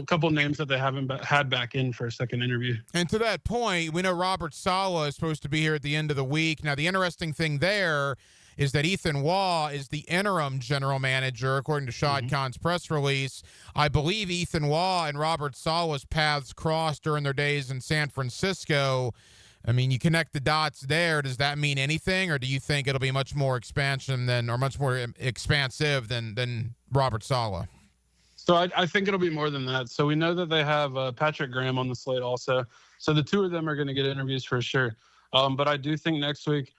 Couple names that they haven't had back in for a second interview. And to that point, we know Robert Saleh is supposed to be here at the end of the week. Now, the interesting thing there is that Ethan Waugh is the interim general manager, according to Shad Khan's press release. I believe Ethan Waugh and Robert Saleh's paths crossed during their days in San Francisco. I mean, you connect the dots there. Does that mean anything, or do you think it'll be much more expansive than Robert Saleh? So I think it'll be more than that. So we know that they have Patrick Graham on the slate also. So the two of them are going to get interviews for sure. But I do think next week,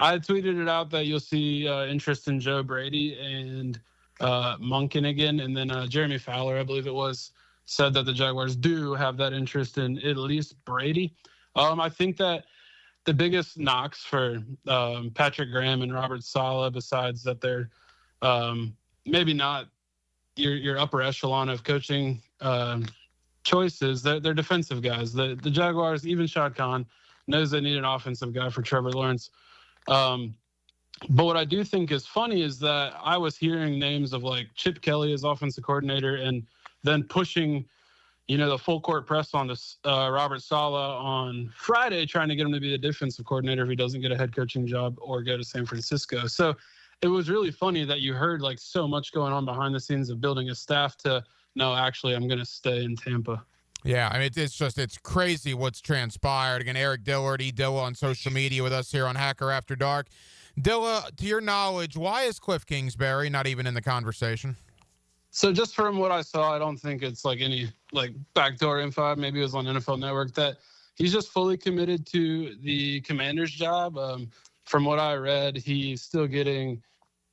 I tweeted it out that you'll see interest in Joe Brady and Monken again. And then Jeremy Fowler, I believe it was, said that the Jaguars do have that interest in at least Brady. I think that the biggest knocks for Patrick Graham and Robert Saleh, besides that they're maybe not your upper echelon of coaching choices, they're defensive guys. The Jaguars, even Shad Khan, knows they need an offensive guy for Trevor Lawrence. But what I do think is funny is that I was hearing names of like Chip Kelly as offensive coordinator, and then pushing, the full court press on this Robert Saleh on Friday, trying to get him to be the defensive coordinator if he doesn't get a head coaching job or go to San Francisco. So it was really funny that you heard like so much going on behind the scenes of building a staff to, no, actually, I'm going to stay in Tampa. Yeah, I mean, it's crazy what's transpired. Again, Eric Dillard, Dilla on social media with us here on Hacker After Dark. Dilla, to your knowledge, why is Cliff Kingsbury not even in the conversation? So just from what I saw, I don't think it's like any like backdoor info. Maybe it was on NFL Network that he's just fully committed to the Commander's job. From what I read, he's still getting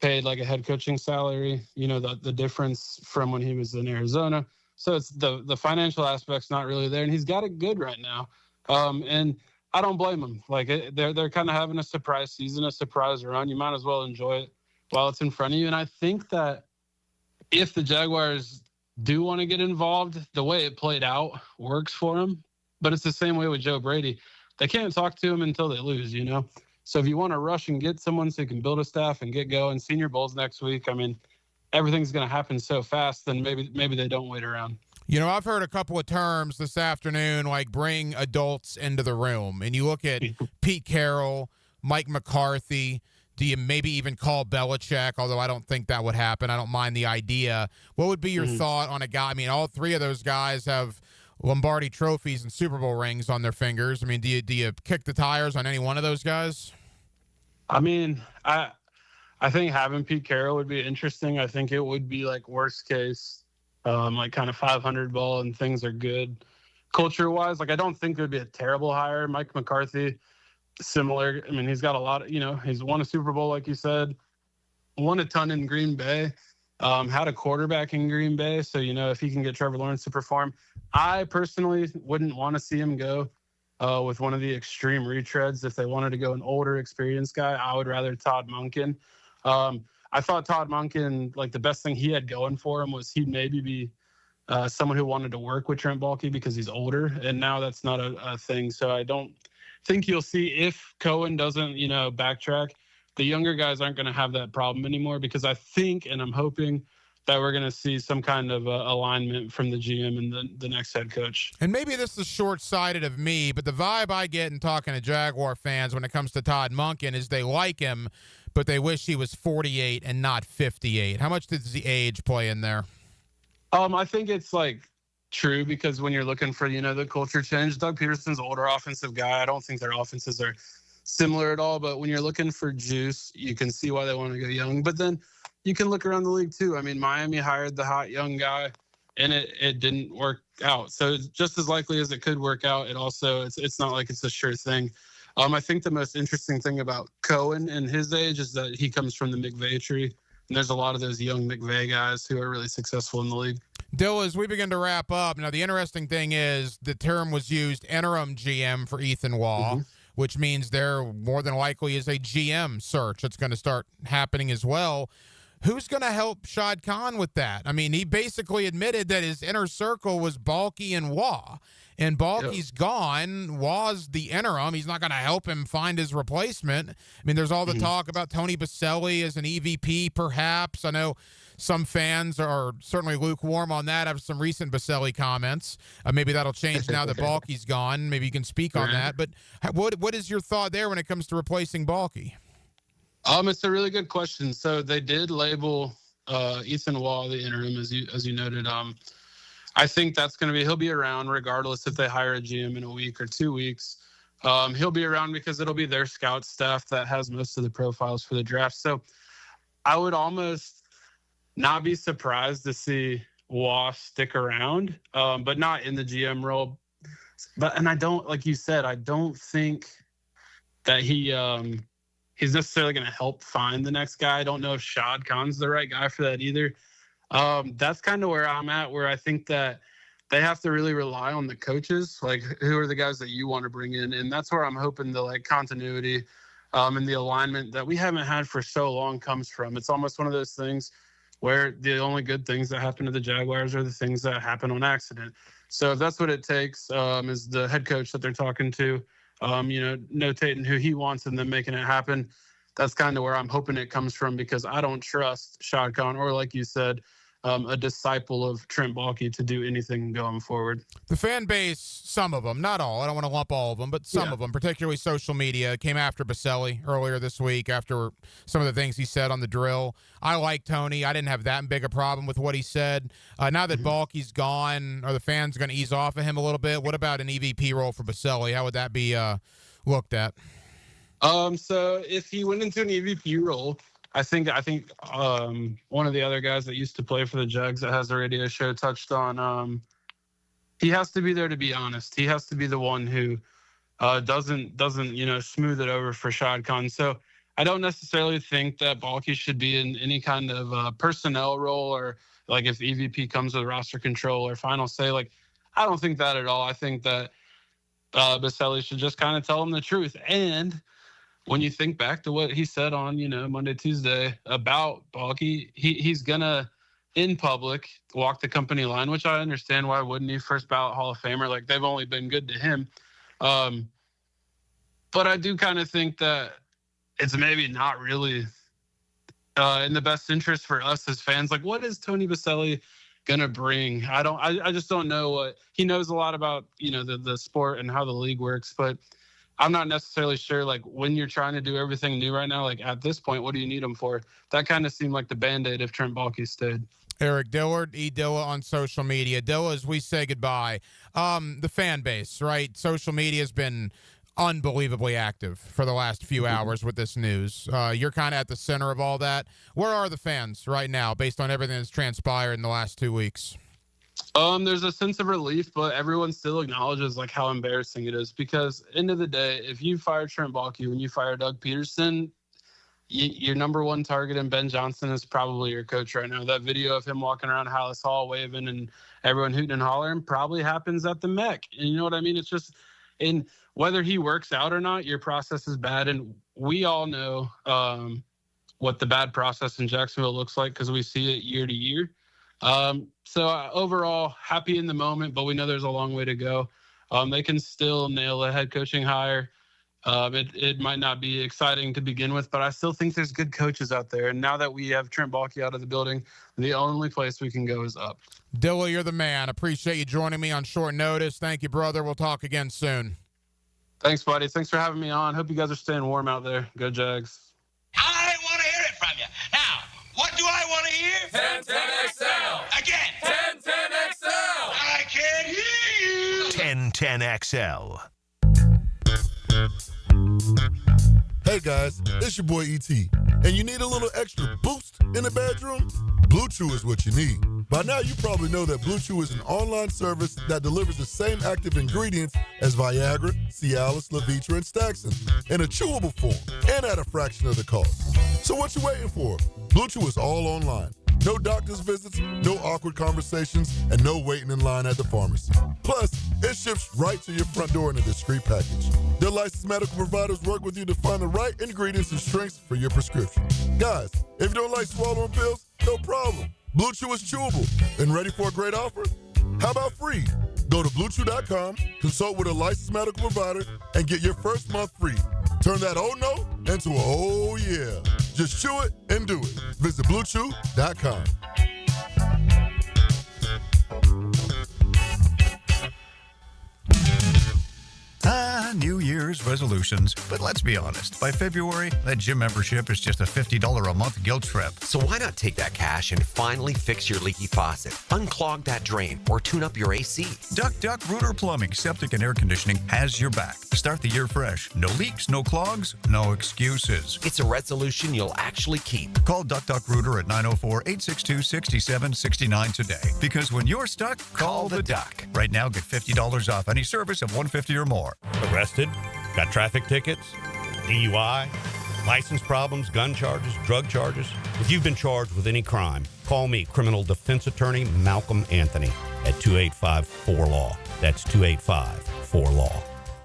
paid like a head coaching salary, the difference from when he was in Arizona. So it's the financial aspect's not really there, and he's got it good right now. And I don't blame him. Like they're kind of having a surprise season, a surprise run. You might as well enjoy it while it's in front of you. And I think that if the Jaguars do want to get involved, the way it played out works for them. But it's the same way with Joe Brady. They can't talk to him until they lose, So if you want to rush and get someone so you can build a staff and get going, Senior Bowl's next week. I mean, everything's going to happen so fast, then maybe they don't wait around. You know, I've heard a couple of terms this afternoon, like bring adults into the room. And you look at Pete Carroll, Mike McCarthy. Do you maybe even call Belichick? Although I don't think that would happen. I don't mind the idea. What would be your thought on a guy? I mean, all three of those guys have Lombardi trophies and Super Bowl rings on their fingers. I mean, do you kick the tires on any one of those guys? I mean, I think having Pete Carroll would be interesting. I think it would be like worst case, like kind of 500 ball and things are good culture-wise. Like, I don't think it would be a terrible hire. Mike McCarthy, similar. I mean, he's got a lot of, he's won a Super Bowl, like you said, won a ton in Green Bay, had a quarterback in Green Bay. So, if he can get Trevor Lawrence to perform, I personally wouldn't want to see him go with one of the extreme retreads. If they wanted to go an older, experienced guy, I would rather Todd Monken. I thought Todd Monken, like the best thing he had going for him was he'd maybe be someone who wanted to work with Trent Baalke because he's older, and now that's not a thing. So I don't think you'll see, if Cohen doesn't, backtrack, the younger guys aren't going to have that problem anymore, because I think, and I'm hoping, that we're going to see some kind of alignment from the GM and the next head coach. And maybe this is short-sighted of me, but the vibe I get in talking to Jaguar fans when it comes to Todd Monken is they like him, but they wish he was 48 and not 58. How much does the age play in there? I think it's like true, because when you're looking for, the culture change, Doug Peterson's an older offensive guy. I don't think their offenses are similar at all, but when you're looking for juice, you can see why they want to go young. But then you can look around the league too. I mean, Miami hired the hot young guy, and it didn't work out. So it's just as likely as it could work out, it's not like it's a sure thing. I think the most interesting thing about Cohen and his age is that he comes from the McVay tree, and there's a lot of those young McVay guys who are really successful in the league. Dill, as we begin to wrap up, now the interesting thing is the term was used, interim GM, for Ethan Waugh, which means there more than likely is a GM search that's going to start happening as well. Who's going to help Shad Khan with that? I mean, he basically admitted that his inner circle was Baalke and Waugh, and Baalke's gone. Waugh's the interim. He's not going to help him find his replacement. I mean, there's all the talk about Tony Baselli as an EVP, perhaps. I know some fans are certainly lukewarm on that after some recent Baselli comments. Maybe that'll change now that Baalke's gone. Maybe you can speak on that. But what is your thought there when it comes to replacing Baalke? It's a really good question. So they did label Ethan Waugh the interim, as you noted. I think that's going to he'll be around regardless if they hire a GM in a week or 2 weeks. He'll be around because it'll be their scout staff that has most of the profiles for the draft. So I would almost not be surprised to see Waugh stick around, but not in the GM role. And I don't, like you said, I don't think that he's necessarily going to help find the next guy. I don't know if Shad Khan's the right guy for that either. That's kind of where I'm at, where I think that they have to really rely on the coaches. Like, who are the guys that you want to bring in? And that's where I'm hoping the continuity and the alignment that we haven't had for so long comes from. It's almost one of those things where the only good things that happen to the Jaguars are the things that happen on accident. So if that's what it takes, is the head coach that they're talking to, notating who he wants and then making it happen. That's kind of where I'm hoping it comes from, because I don't trust Shad Khan or, like you said, a disciple of Trent Baalke to do anything going forward. The fan base, some of them, not all, I don't want to lump all of them, but some of them, particularly social media, came after Baselli earlier this week after some of the things he said on the drill. I like Tony. I didn't have that big a problem with what he said. Now that Baalke's gone, are the fans going to ease off of him a little bit? What about an EVP role for Baselli? How would that be looked at? So if he went into an EVP role, I think one of the other guys that used to play for the Jags that has a radio show touched on, he has to be there to be honest. He has to be the one who doesn't smooth it over for Shad Khan. So I don't necessarily think that Baalke should be in any kind of personnel role, or like if EVP comes with roster control or final say. Like, I don't think that at all. I think that Baselli should just kind of tell him the truth. And when you think back to what he said on, Monday, Tuesday about Baalke, he's going to, in public, walk the company line, which I understand. Why wouldn't he? First ballot Hall of Famer. Like, they've only been good to him. But I do kind of think that it's maybe not really in the best interest for us as fans. Like, what is Tony Baselli gonna bring. I just don't know what he knows a lot about, the sport and how the league works, but I'm not necessarily sure, like, when you're trying to do everything new right now, like, at this point, what do you need him for? That kind of seemed like the Band-Aid if Trent Baalke stayed. Eric Dillard, Dilla on social media. Dilla, as we say goodbye, the fan base, right? Social media has been unbelievably active for the last few hours with this news. You're kind of at the center of all that. Where are the fans right now based on everything that's transpired in the last 2 weeks? There's a sense of relief, but everyone still acknowledges like how embarrassing it is, because end of the day, if you fire Trent Baalke, when you fire Doug Peterson, your number one target in Ben Johnson is probably your coach right now. That video of him walking around Hallis Hall waving and everyone hooting and hollering probably happens at the MEC. And you know what I mean? It's just, in whether he works out or not, your process is bad. And we all know what the bad process in Jacksonville looks like because we see it year to year. So overall, happy in the moment, but we know there's a long way to go. They can still nail a head coaching hire. It might not be exciting to begin with, but I still think there's good coaches out there. And now that we have Trent Baalke out of the building, the only place we can go is up. Dilla, you're the man. Appreciate you joining me on short notice. Thank you, brother. We'll talk again soon. Thanks, buddy. Thanks for having me on. Hope you guys are staying warm out there. Go Jags. I want to hear it from you. Now, what do I want to hear? 1010XL. Again. 1010XL. I can't hear you. 1010XL. Hey guys, it's your boy ET, and you need a little extra boost in the bedroom? Blue Chew is what you need. By now you probably know that Blue Chew is an online service that delivers the same active ingredients as Viagra, Cialis, Levitra, and Staxin in a chewable form and at a fraction of the cost. So what you waiting for? Blue Chew is all online. No doctor's visits, no awkward conversations, and no waiting in line at the pharmacy. Plus, it ships right to your front door in a discreet package. Their licensed medical providers work with you to find the right ingredients and strengths for your prescription. Guys, if you don't like swallowing pills, no problem. Blue Chew is chewable. And ready for a great offer? How about free? Go to BlueChew.com, consult with a licensed medical provider, and get your first month free. Turn that oh no into a oh yeah. Just chew it and do it. Visit BlueChew.com. New Year's resolutions. But let's be honest, by February, that gym membership is just a $50 a month guilt trip. So why not take that cash and finally fix your leaky faucet, unclog that drain, or tune up your AC? Duck Rooter Plumbing, Septic and Air Conditioning has your back. Start the year fresh. No leaks, no clogs, no excuses. It's a resolution you'll actually keep. Call Duck Rooter at 904-862-6769 today. Because when you're stuck, call the Duck. Right now, get $50 off any service of $150 or more. Arrested? Got traffic tickets? DUI? License problems? Gun charges? Drug charges? If you've been charged with any crime, call me, criminal defense attorney Malcolm Anthony, at 285-4LAW. That's 285-4LAW.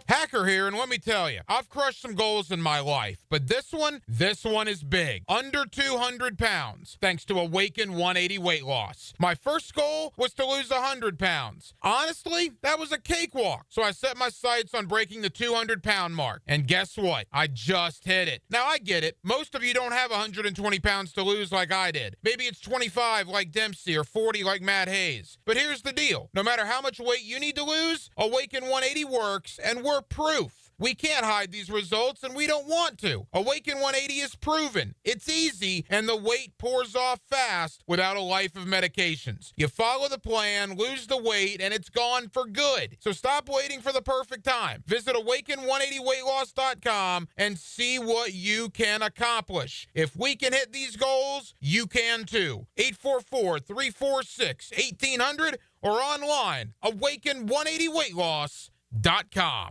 Hacker here, and let me tell you, I've crushed some goals in my life, but this one is big. Under 200 pounds, thanks to Awaken 180 weight loss. My first goal was to lose 100 pounds. Honestly, that was a cakewalk. So I set my sights on breaking the 200-pound mark. And guess what? I just hit it. Now, I get it. Most of you don't have 120 pounds to lose like I did. Maybe it's 25 like Dempsey or 40 like Matt Hayes. But here's the deal. No matter how much weight you need to lose, Awaken 180 works, and we're proof. We can't hide these results, and we don't want to. Awaken 180 is proven. It's easy, and the weight pours off fast without a life of medications. You follow the plan, lose the weight, and it's gone for good. So stop waiting for the perfect time. Visit awaken180weightloss.com and see what you can accomplish. If we can hit these goals, you can too. 844-346-1800 or online, awaken180weightloss.com.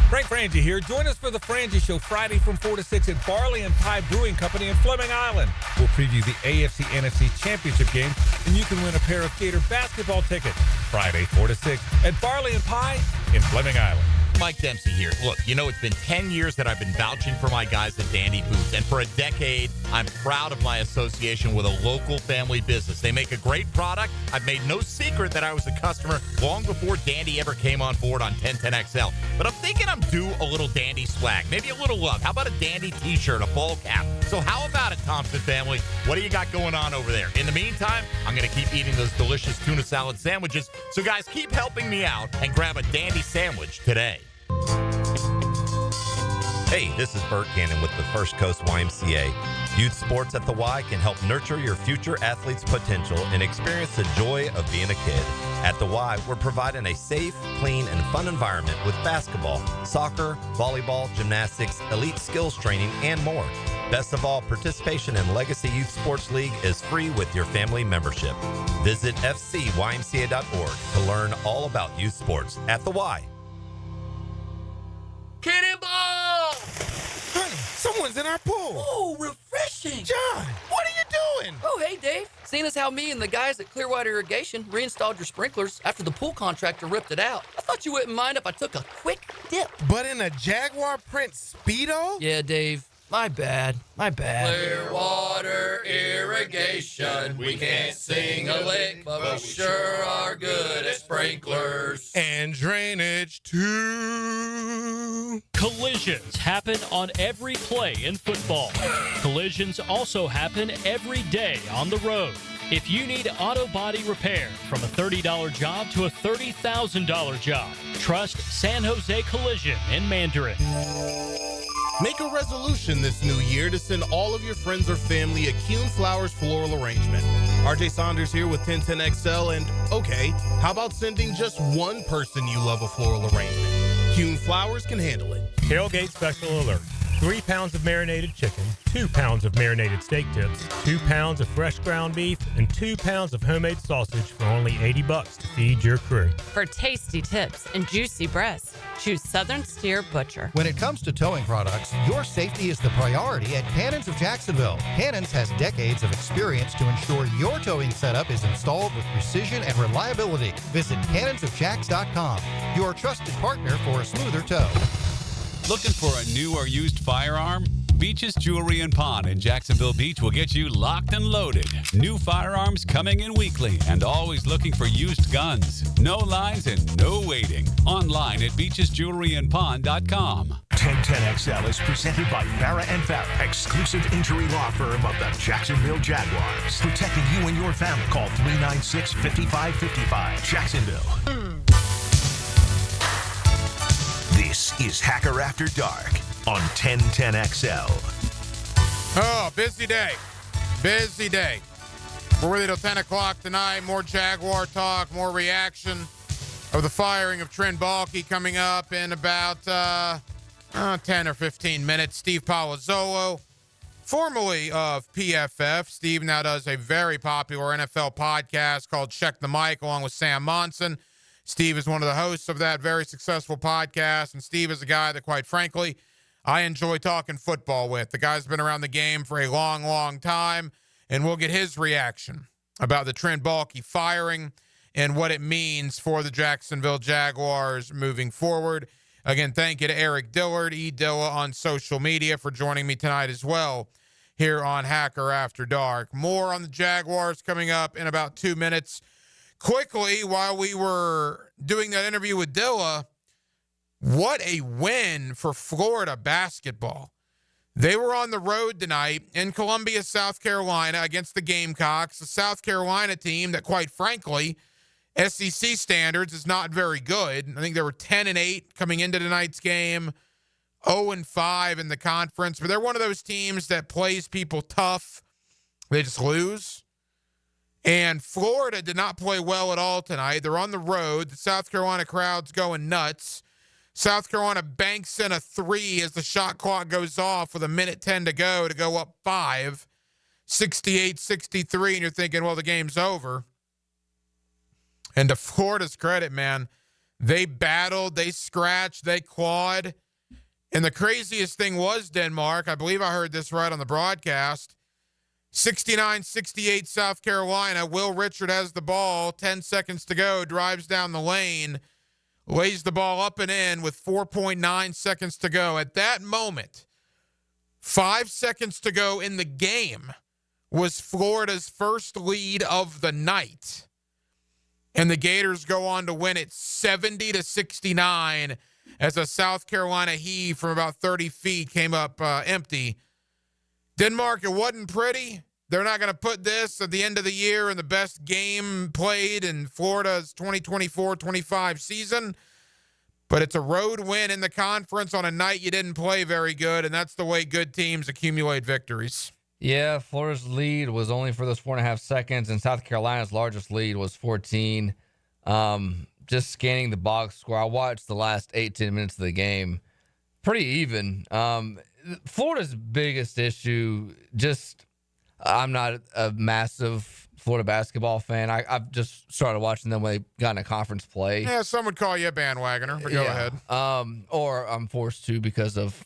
Frank Frangie here. Join us for the Frangie Show Friday from 4 to 6 at Barley and Pie Brewing Company in Fleming Island. We'll preview the AFC NFC Championship game, and you can win a pair of Gator basketball tickets. Friday, 4 to 6 at Barley and Pie in Fleming Island. Mike Dempsey here. Look, it's been 10 years that I've been vouching for my guys at Dandy Foods, and for a decade, I'm proud of my association with a local family business. They make a great product. I've made no secret that I was a customer long before Dandy ever came on board on 1010XL. But I'm thinking I'm due a little Dandy swag, maybe a little love. How about a Dandy t-shirt, a ball cap? So how about it, Thompson family? What do you got going on over there? In the meantime, I'm going to keep eating those delicious tuna salad sandwiches. So guys, keep helping me out and grab a Dandy sandwich today. Hey, this is Bert Cannon with the First Coast YMCA. Youth sports at the Y can help nurture your future athlete's potential and experience the joy of being a kid. At the Y, we're providing a safe, clean, and fun environment with basketball, soccer, volleyball, gymnastics, elite skills training, and more. Best of all, participation in Legacy Youth Sports League is free with your family membership. Visit fcymca.org to learn all about youth sports at the Y. Cannonball! Honey, someone's in our pool. Oh, refreshing. John, what are you doing? Oh, hey, Dave. Seeing as how me and the guys at Clearwater Irrigation reinstalled your sprinklers after the pool contractor ripped it out, I thought you wouldn't mind if I took a quick dip. But in a Jaguar print Speedo? Yeah, Dave. My bad. Clearwater Irrigation. We can't sing a lick, but we sure are good at sprinklers. And drainage, too. Collisions happen on every play in football. Collisions also happen every day on the road. If you need auto body repair, from a $30 job to a $30,000 job, trust San Jose Collision in Mandarin. Make a resolution this new year to send all of your friends or family a Kuhn Flowers floral arrangement. RJ Saunders here with 1010XL, and okay, how about sending just one person you love a floral arrangement? Kuhn Flowers can handle it. Tailgate special alert. 3 pounds of marinated chicken, 2 pounds of marinated steak tips, 2 pounds of fresh ground beef, and 2 pounds of homemade sausage for only $80 to feed your crew. For tasty tips and juicy breasts, choose Southern Steer Butcher. When it comes to towing products, your safety is the priority at Cannons of Jacksonville. Cannons has decades of experience to ensure your towing setup is installed with precision and reliability. Visit cannonsofjacks.com, your trusted partner for a smoother tow. Looking for a new or used firearm? Beach's Jewelry and Pawn in Jacksonville Beach will get you locked and loaded. New firearms coming in weekly and always looking for used guns. No lines and no waiting. Online at beachesjewelryandpawn.com. 1010XL is presented by Farah and Farah, exclusive injury law firm of the Jacksonville Jaguars. Protecting you and your family. Call 396-5555. Jacksonville. This is Hacker After Dark on 1010XL. Oh, busy day. Busy day. We're with you till 10 o'clock tonight. More Jaguar talk, more reaction of the firing of Trent Baalke coming up in about 10 or 15 minutes. Steve Palazzolo, formerly of PFF. Steve now does a very popular NFL podcast called Check the Mic along with Sam Monson. Steve is one of the hosts of that very successful podcast, and Steve is a guy that, quite frankly, I enjoy talking football with. The guy's been around the game for a long, long time, and we'll get his reaction about the Trent Baalke firing and what it means for the Jacksonville Jaguars moving forward. Again, thank you to Eric Dillard, Dilla on social media, for joining me tonight as well here on Hacker After Dark. More on the Jaguars coming up in about 2 minutes. Quickly, while we were doing that interview with Dilla, what a win for Florida basketball. They were on the road tonight in Columbia, South Carolina against the Gamecocks, a South Carolina team that, quite frankly, SEC standards is not very good. I think they were 10-8 coming into tonight's game, 0-5 in the conference. But they're one of those teams that plays people tough. They just lose. And Florida did not play well at all tonight. They're on the road. The South Carolina crowd's going nuts. South Carolina banks in a 3 as the shot clock goes off with 1:10 to go up 5, 68-63, and you're thinking, well, the game's over. And to Florida's credit, man, they battled, they scratched, they clawed. And the craziest thing was, Denmark, I believe I heard this right on the broadcast, 69-68 South Carolina. Will Richard has the ball, 10 seconds to go, drives down the lane, lays the ball up and in with 4.9 seconds to go. At that moment, 5 seconds to go in the game was Florida's first lead of the night. And the Gators go on to win it 70-69 as a South Carolina heave from about 30 feet came up empty. Denmark, it wasn't pretty. They're not going to put this at the end of the year in the best game played in Florida's 2024-25 season. But it's a road win in the conference on a night you didn't play very good, and that's the way good teams accumulate victories. Yeah, Florida's lead was only for those 4.5 seconds, and South Carolina's largest lead was 14. Just scanning the box score, I watched the last 8-10 minutes of the game. Pretty even. Florida's biggest issue, I'm not a massive Florida basketball fan. I've just started watching them when they got in a conference play. Yeah, some would call you a bandwagoner, but go ahead. Or I'm forced to because of,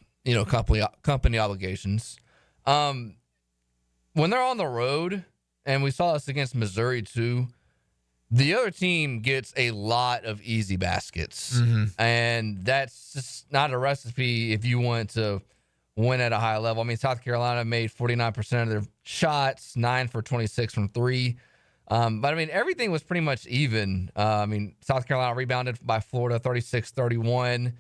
company obligations. When they're on the road, and we saw this against Missouri too, the other team gets a lot of easy baskets. Mm-hmm. And that's just not a recipe if you want to win at a high level. I mean, South Carolina made 49% of their shots, 9 for 26 from 3. But, I mean, everything was pretty much even. South Carolina rebounded by Florida 36-31.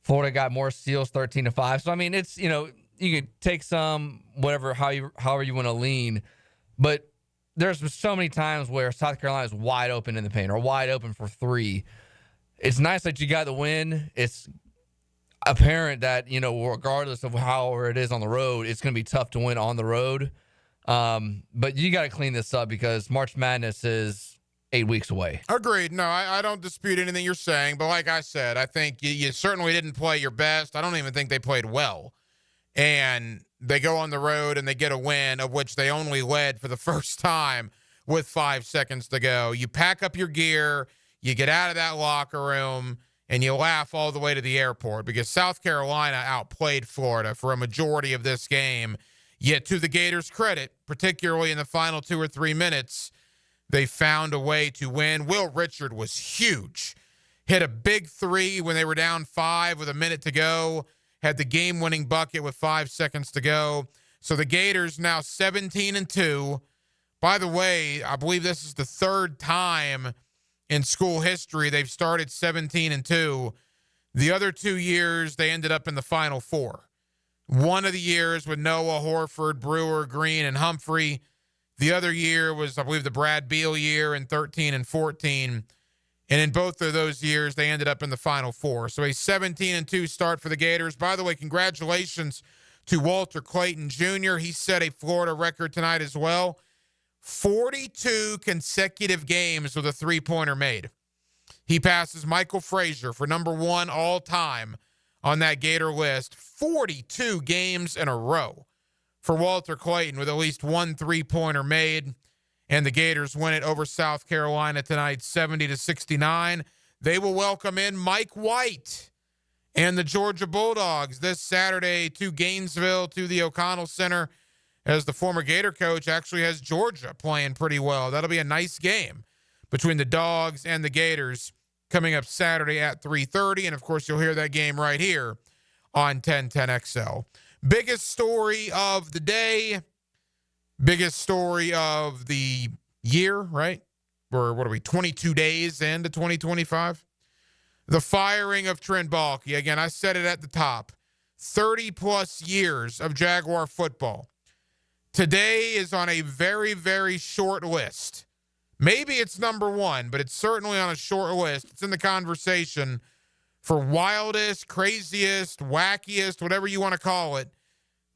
Florida got more steals, 13-5. So, I mean, it's, you could take some, however you want to lean. But there's been so many times where South Carolina is wide open in the paint or wide open for 3. It's nice that you got the win. It's apparent that, regardless of how it is on the road, it's going to be tough to win on the road. But you got to clean this up because March Madness is 8 weeks away. Agreed. No, I don't dispute anything you're saying. But like I said, I think you certainly didn't play your best. I don't even think they played well. And they go on the road and they get a win, of which they only led for the first time with 5 seconds to go. You pack up your gear, you get out of that locker room, and you laugh all the way to the airport because South Carolina outplayed Florida for a majority of this game. Yet to the Gators' credit, particularly in the final 2 or 3 minutes, they found a way to win. Will Richard was huge. Hit a big 3 when they were down 5 with a minute to go. Had the game-winning bucket with 5 seconds to go. So the Gators now 17-2. By the way, I believe this is the 3rd time in school history they've started 17-2. The other 2 years, they ended up in the Final Four. One of the years with Noah, Horford, Brewer, Green, and Humphrey. The other year was, I believe, the Brad Beal year in 13 and 14. And in both of those years, they ended up in the Final Four. So a 17-2 start for the Gators. By the way, congratulations to Walter Clayton Jr. He set a Florida record tonight as well. 42 consecutive games with a three-pointer made. He passes Michael Frazier for number 1 all-time on that Gator list. 42 games in a row for Walter Clayton with at least 1 three-pointer made. And the Gators win it over South Carolina tonight, 70-69. They will welcome in Mike White and the Georgia Bulldogs this Saturday to Gainesville, to the O'Connell Center, as the former Gator coach actually has Georgia playing pretty well. That'll be a nice game between the Dogs and the Gators coming up Saturday at 3:30. And, of course, you'll hear that game right here on 1010XL. Biggest story of the day. Biggest story of the year, right? Or what are we, 22 days into 2025? The firing of Trent Baalke. Again, I said it at the top. 30-plus years of Jaguar football. Today is on a very, very short list. Maybe it's number 1, but it's certainly on a short list. It's in the conversation for wildest, craziest, wackiest, whatever you want to call it,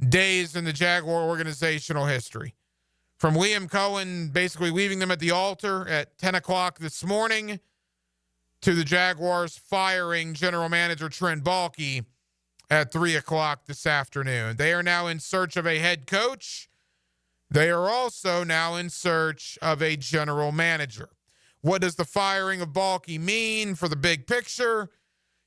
days in the Jaguar organizational history. From Liam Cohen basically leaving them at the altar at 10 o'clock this morning to the Jaguars firing general manager Trent Baalke at 3 o'clock this afternoon. They are now in search of a head coach. They are also now in search of a general manager. What does the firing of Baalke mean for the big picture?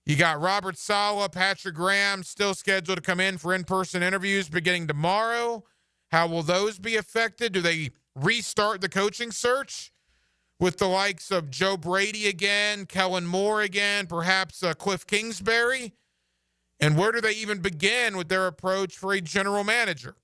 You got Robert Saleh, Patrick Graham still scheduled to come in for in-person interviews beginning tomorrow. How will those be affected? Do they restart the coaching search? with the likes of Joe Brady again, Kellen Moore again, perhaps Cliff Kingsbury? And where do they even begin with their approach for a general manager?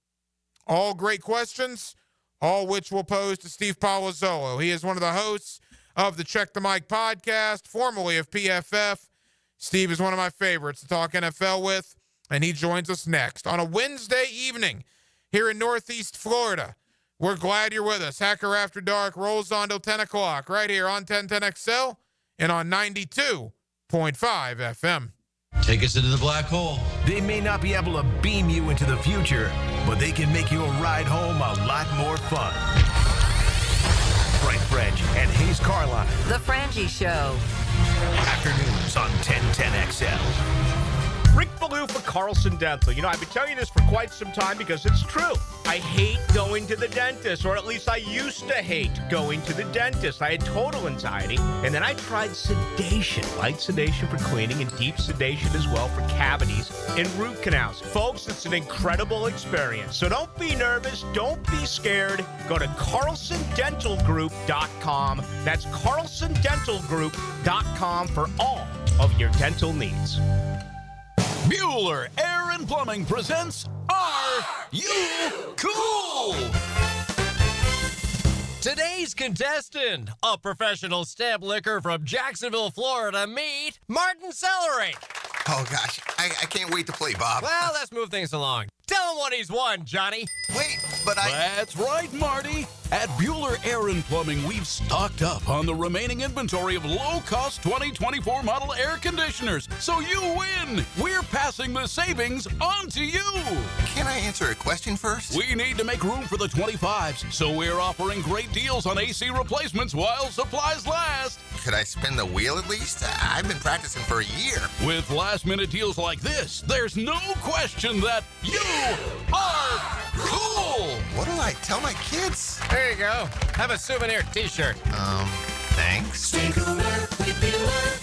All great questions, all which we'll pose to Steve Palazzolo. He is one of the hosts of the Check the Mic podcast, formerly of PFF. Steve is one of my favorites to talk NFL with, and he joins us next on a Wednesday evening here in Northeast Florida. We're glad you're with us. Hacker After Dark rolls on till 10 o'clock right here on 1010XL and on 92.5 FM. Take us into the black hole. They may not be able to beam you into the future, but they can make your ride home a lot more fun. Frank French and Hayes Carline. The Frangie Show. Afternoons on 1010XL. Rick Ballou for Carlson Dental. You know, I've been telling you this for quite some time because it's true. I hate going to the dentist, or at least I used to hate going to the dentist. I had total anxiety, and then I tried sedation. Light sedation for cleaning and deep sedation as well for cavities and root canals. Folks, it's an incredible experience. So don't be nervous. Don't be scared. Go to carlsondentalgroup.com. That's carlsondentalgroup.com for all of your dental needs. Bueller Air and Plumbing presents Are You Cool? Today's contestant, a professional stamp licker from Jacksonville, Florida, meet Martin Celery. Oh, gosh. I can't wait to play, Bob. Well, let's move things along. Tell him what he's won, Johnny. Wait, but That's right, Marty. At Bueller Air and Plumbing, we've stocked up on the remaining inventory of low-cost 2024 model air conditioners. So you win. We're passing the savings on to you. Can I answer a question first? We need to make room for the 25s, so we're offering great deals on AC replacements while supplies last. Could I spin the wheel at least? I've been practicing for a year. With last-minute deals like this, there's no question that you are cool. What do I tell my kids? There you go. Have a souvenir t-shirt. Thanks. Stay cooler with Bueller.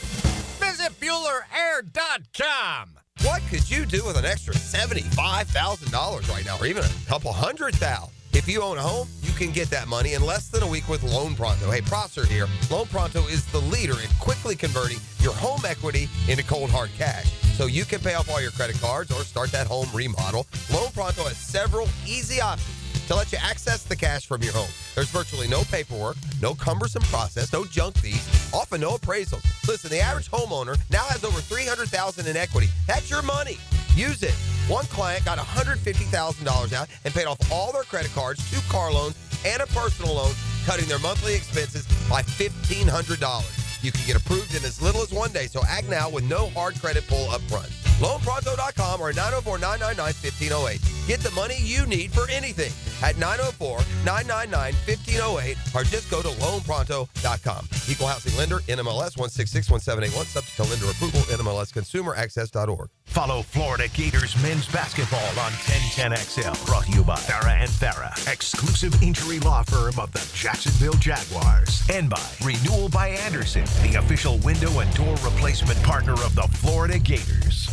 Visit BuellerAir.com. What could you do with an extra $75,000 right now, or even a couple $100,000? If you own a home, you can get that money in less than a week with Loan Pronto. Hey, Prosser here. Loan Pronto is the leader in quickly converting your home equity into cold hard cash, so you can pay off all your credit cards or start that home remodel. Loan Pronto has several easy options to let you access the cash from your home. There's virtually no paperwork, no cumbersome process, no junk fees, often no appraisals. Listen, the average homeowner now has over $300,000 in equity. That's your money. Use it. One client got $150,000 out and paid off all their credit cards, 2 car loans, and a personal loan, cutting their monthly expenses by $1,500. You can get approved in as little as 1 day, so act now with no hard credit pull up front. LoanPronto.com or 904-999-1508. Get the money you need for anything at 904-999-1508 or just go to LoanPronto.com. Equal housing lender, NMLS 1661781, subject to lender approval, NMLSconsumeraccess.org. Follow Florida Gators men's basketball on 1010XL. Brought to you by Farah and Farah, exclusive injury law firm of the Jacksonville Jaguars. And by Renewal by Anderson, the official window and door replacement partner of the Florida Gators.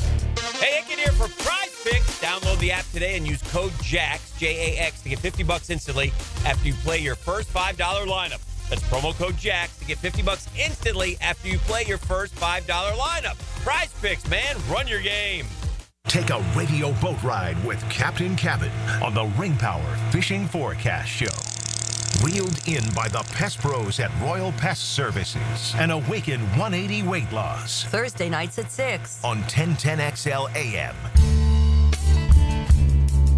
Hey, Hicken here for Prize Picks. Download the app today and use code JAX, J-A-X, to get $50 instantly after you play your first $5 lineup. That's promo code JAX to get $50 instantly after you play your first $5 lineup. Prize Picks, man. Run your game. Take a radio boat ride with Captain Cabot on the Ring Power Fishing Forecast Show. Reeled in by the Pest Pros at Royal Pest Services and awaken 180 weight loss. Thursday nights at 6 on 1010XL AM.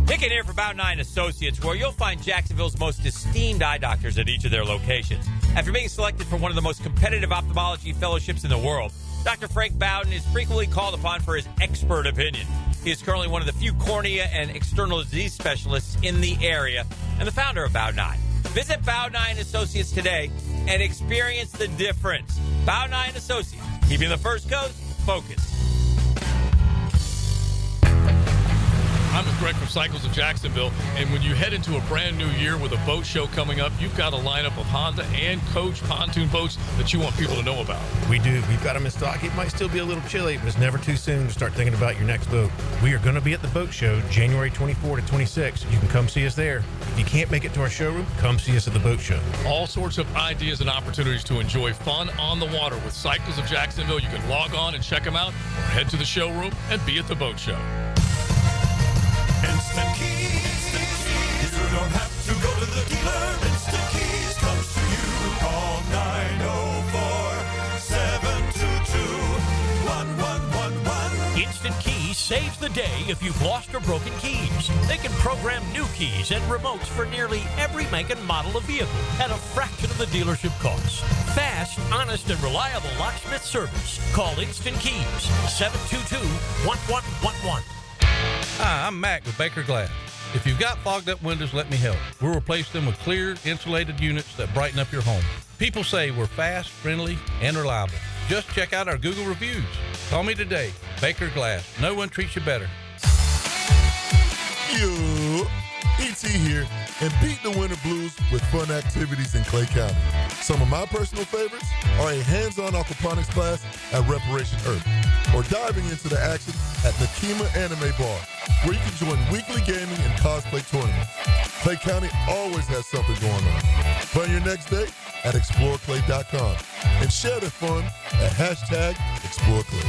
Hicken here for Bout 9 Associates, where you'll find Jacksonville's most esteemed eye doctors at each of their locations. After being selected for one of the most competitive ophthalmology fellowships in the world, Dr. Frank Bowden is frequently called upon for his expert opinion. He is currently one of the few cornea and external disease specialists in the area and the founder of Bout 9. Visit Bout 9 Associates today and experience the difference. Bout 9 Associates, keeping the First Coast focused. I'm with Greg from Cycles of Jacksonville. And when you head into a brand new year with a boat show coming up, you've got a lineup of Honda and Coach pontoon boats that you want people to know about. We do. We've got them in stock. It might still be a little chilly, but it's never too soon to start thinking about your next boat. We are going to be at the boat show January 24 to 26. You can come see us there. If you can't make it to our showroom, come see us at the boat show. All sorts of ideas and opportunities to enjoy fun on the water with Cycles of Jacksonville. You can log on and check them out, or head to the showroom and be at the boat show. Instant Keys. You don't have to go to the dealer. Instant Keys comes to you. Call 904-722-1111. Instant Keys saves the day if you've lost or broken keys. They can program new keys and remotes for nearly every make and model of vehicle at a fraction of the dealership cost. Fast, honest, and reliable locksmith service. Call Instant Keys, 722-1111. Hi, I'm Mac with Baker Glass. If you've got fogged up windows, let me help. We'll replace them with clear, insulated units that brighten up your home. People say we're fast, friendly, and reliable. Just check out our Google reviews. Call me today. Baker Glass. No one treats you better. Yo, E.T. here, and beat the winter blues with fun activities in Clay County. Some of my personal favorites are a hands-on aquaponics class at Reparation Earth, or diving into the action at Nakima Anime Bar, where you can join weekly gaming and cosplay tournaments. Clay County always has something going on. Plan your next date at exploreclay.com and share the fun at #ExploreClay.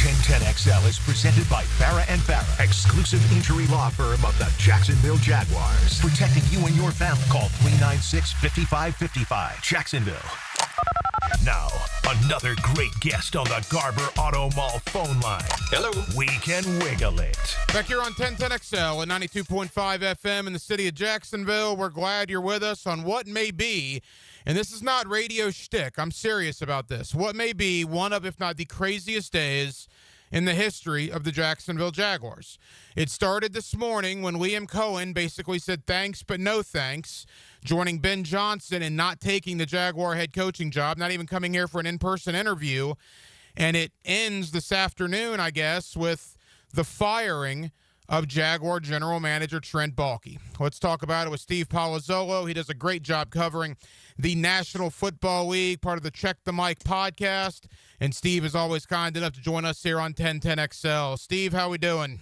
1010XL is presented by Farah and Farah, exclusive injury law firm of the Jacksonville Jaguars. Protecting you and your family. Call 396-5555. Jacksonville. Now, another great guest on the Garber Auto Mall phone line. Hello. We can wiggle it. Back here on 1010XL at 92.5 FM in the city of Jacksonville. We're glad you're with us on what may be, and this is not radio shtick, I'm serious about this, what may be one of, if not the craziest days in the history of the Jacksonville Jaguars. It started this morning when Liam Cohen basically said thanks but no thanks, joining Ben Johnson and not taking the Jaguar head coaching job, not even coming here for an in-person interview. And it ends this afternoon, I guess, with the firing of Jaguar general manager Trent Baalke. Let's talk about it with Steve Palazzolo. He does a great job covering the National Football League, part of the Check the Mic podcast. And Steve is always kind enough to join us here on 1010XL. Steve, how we doing?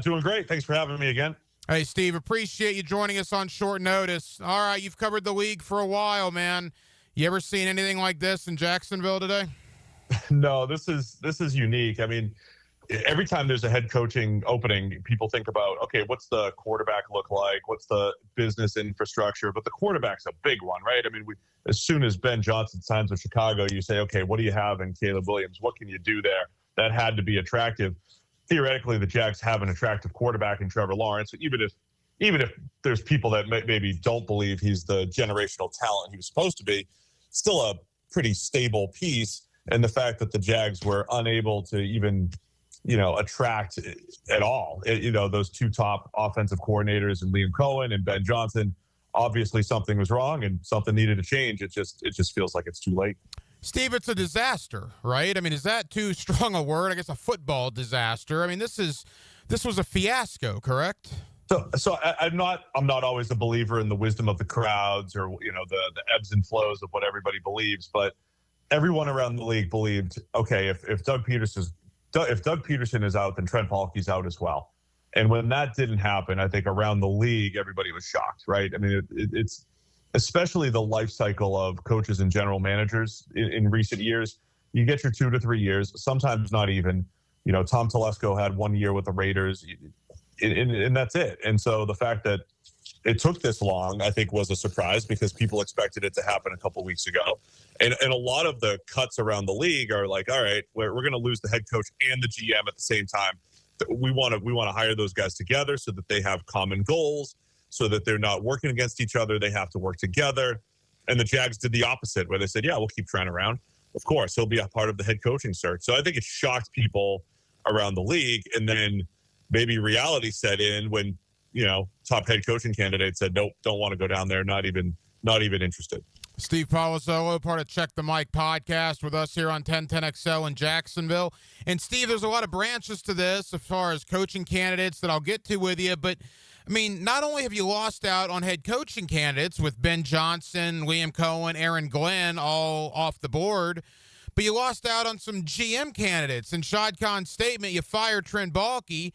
Doing great. Thanks for having me again. Hey, Steve, appreciate you joining us on short notice. All right, you've covered the league for a while, man. You ever seen anything like this in Jacksonville today? No, this is unique. I mean, every time there's a head coaching opening, people think about, okay, what's the quarterback look like? What's the business infrastructure? But the quarterback's a big one, right? I mean, as soon as Ben Johnson signs with Chicago, you say, okay, what do you have in Caleb Williams? What can you do there? That had to be attractive. Theoretically, the Jags have an attractive quarterback in Trevor Lawrence. Even if there's people that maybe don't believe he's the generational talent he was supposed to be, still a pretty stable piece. And the fact that the Jags were unable to even, attract at all, those two top offensive coordinators and Liam Cohen and Ben Johnson, obviously something was wrong and something needed to change. It just feels like it's too late. Steve, it's a disaster, right? I mean, is that too strong a word? I guess a football disaster. I mean, this was a fiasco, correct? So I'm not always a believer in the wisdom of the crowds or the ebbs and flows of what everybody believes, but everyone around the league believed, okay, if Doug Peterson is out, then Trent Baalke's out as well. And when that didn't happen, I think around the league everybody was shocked, right? I mean, it's especially the life cycle of coaches and general managers in recent years. You get your 2 to 3 years, sometimes not even. Tom Telesco had 1 year with the Raiders, and that's it. And so the fact that it took this long, I think, was a surprise because people expected it to happen a couple weeks ago. And a lot of the cuts around the league are like, all right, we're going to lose the head coach and the GM at the same time. We want to hire those guys together so that they have common goals, so that they're not working against each other. They have to work together. And the Jags did the opposite, where they said, yeah, we'll keep Trent around. Of course, he'll be a part of the head coaching search. So I think it shocked people around the league. And then maybe reality set in when, top head coaching candidates said, nope, don't want to go down there, not even interested. Steve Palazzolo, part of Check the Mic podcast with us here on 1010XL in Jacksonville. And Steve, there's a lot of branches to this as far as coaching candidates that I'll get to with you. But, I mean, not only have you lost out on head coaching candidates with Ben Johnson, Liam Cohen, Aaron Glenn all off the board, but you lost out on some GM candidates. In Shad Khan's statement, you fired Trent Baalke.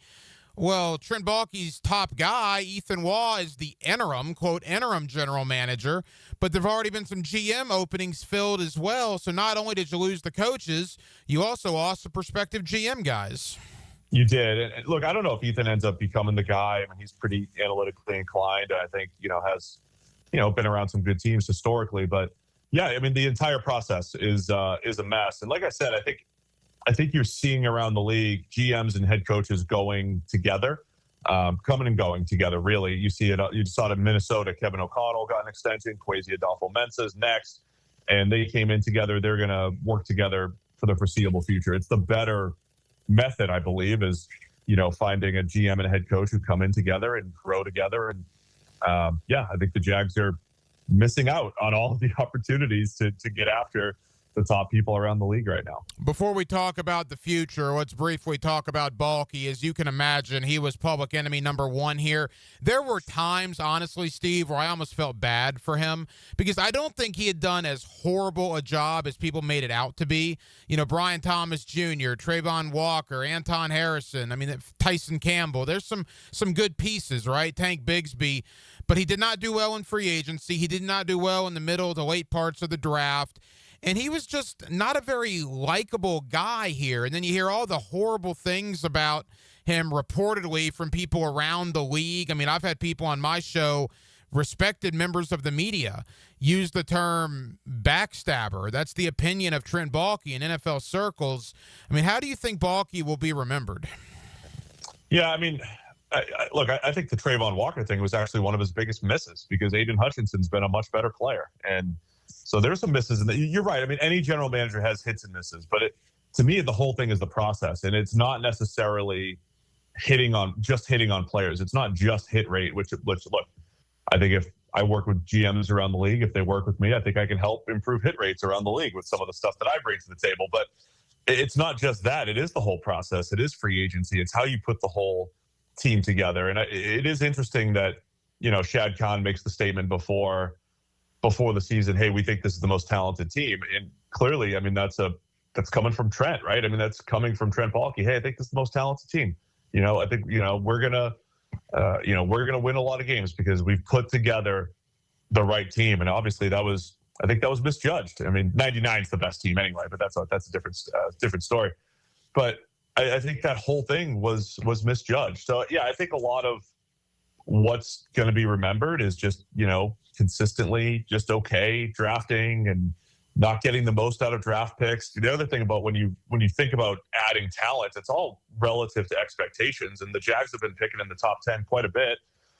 Well, Trent Baalke's top guy, Ethan Waugh, is the interim, quote, interim general manager. But there have already been some GM openings filled as well. So not only did you lose the coaches, you also lost the prospective GM guys. You did. And look, I don't know if Ethan ends up becoming the guy. I mean, he's pretty analytically inclined. I think, has, been around some good teams historically. But, yeah, I mean, the entire process is a mess. And like I said, I think you're seeing around the league GMs and head coaches going together, coming and going together, really. You see it. You saw it in Minnesota. Kevin O'Connell got an extension. Kwesi Adolfo-Mensah's next. And they came in together. They're going to work together for the foreseeable future. It's the better method, I believe, is, finding a GM and a head coach who come in together and grow together. And, I think the Jags are missing out on all of the opportunities to get after the top people around the league right now. Before we talk about the future, let's briefly talk about Baalke. As you can imagine, he was public enemy number one here. There were times, honestly, Steve, where I almost felt bad for him because I don't think he had done as horrible a job as people made it out to be. Brian Thomas Jr., Trayvon Walker, Anton Harrison, Tyson Campbell. There's some good pieces, right? Tank Bigsby. But he did not do well in free agency. He did not do well in the middle to late parts of the draft. And he was just not a very likable guy here. And then you hear all the horrible things about him reportedly from people around the league. I've had people on my show, respected members of the media, use the term backstabber. That's the opinion of Trent Baalke in NFL circles. How do you think Baalke will be remembered? Yeah, I think the Trayvon Walker thing was actually one of his biggest misses because Aiden Hutchinson's been a much better player. And so there's some misses. You're right. Any general manager has hits and misses. But to me, the whole thing is the process. And it's not necessarily hitting on players. It's not just hit rate, which look, I think if I work with GMs around the league, if they work with me, I think I can help improve hit rates around the league with some of the stuff that I bring to the table. But it's not just that. It is the whole process. It is free agency. It's how you put the whole team together. And it is interesting that, Shad Khan makes the statement before the season, hey, we think this is the most talented team. And clearly, that's coming from Trent, right? That's coming from Trent Baalke. Hey, I think this is the most talented team. I think, we're going to win a lot of games because we've put together the right team. And obviously I think that was misjudged. 99 is the best team anyway, but that's a different story. But I think that whole thing was misjudged. So yeah, I think a lot of what's going to be remembered is just, consistently just okay drafting and not getting the most out of draft picks. The other thing about when you think about adding talent, it's all relative to expectations. And the Jags have been picking in the top 10 quite a bit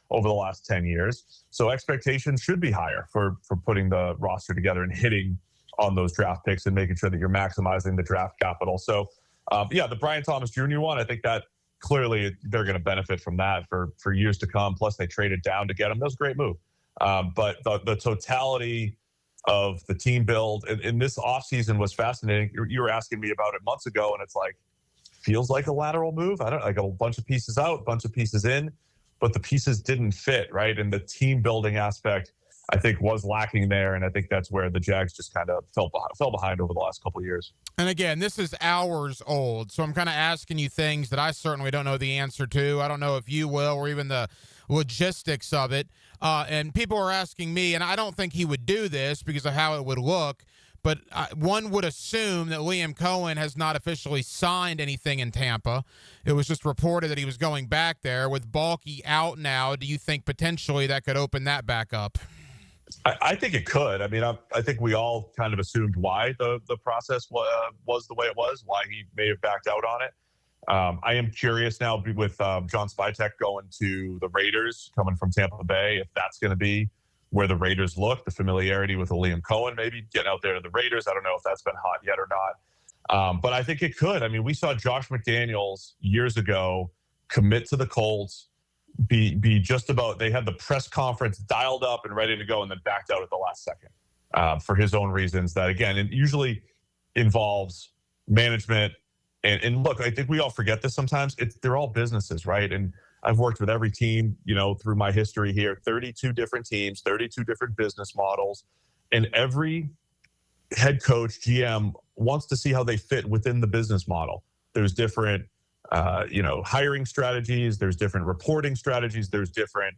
over the last 10 years. So expectations should be higher for putting the roster together and hitting on those draft picks and making sure that you're maximizing the draft capital. So the Brian Thomas Jr. one, I think that clearly they're going to benefit from that for years to come. Plus they traded down to get him. That was a great move. But the totality of the team build in this offseason was fascinating. You were asking me about it months ago, and it's like, feels like a lateral move. I don't like a bunch of pieces out, a bunch of pieces in, but the pieces didn't fit, right? And the team building aspect, I think, was lacking there. And I think that's where the Jags just kind of fell behind over the last couple of years. And again, this is hours old, so I'm kind of asking you things that I certainly don't know the answer to. I don't know if you will, or even the logistics of it. And people are asking me, and I don't think he would do this because of how it would look, but one would assume that Liam Cohen has not officially signed anything in Tampa. It was just reported that he was going back there. With Baalke out now, do you think potentially that could open that back up? I think it could. I think we all kind of assumed why the process was the way it was, why he may have backed out on it. I am curious now with John Spytek going to the Raiders, coming from Tampa Bay, if that's going to be where the Raiders look, the familiarity with Liam Cohen, maybe getting out there to the Raiders. I don't know if that's been hot yet or not. But I think it could. We saw Josh McDaniels years ago commit to the Colts, be just about, they had the press conference dialed up and ready to go and then backed out at the last second. for his own reasons that, again, it usually involves management. And look, I think we all forget this sometimes. They're all businesses, right? And I've worked with every team, through my history here, 32 different teams, 32 different business models. And every head coach, GM, wants to see how they fit within the business model. There's different, hiring strategies. There's different reporting strategies. There's different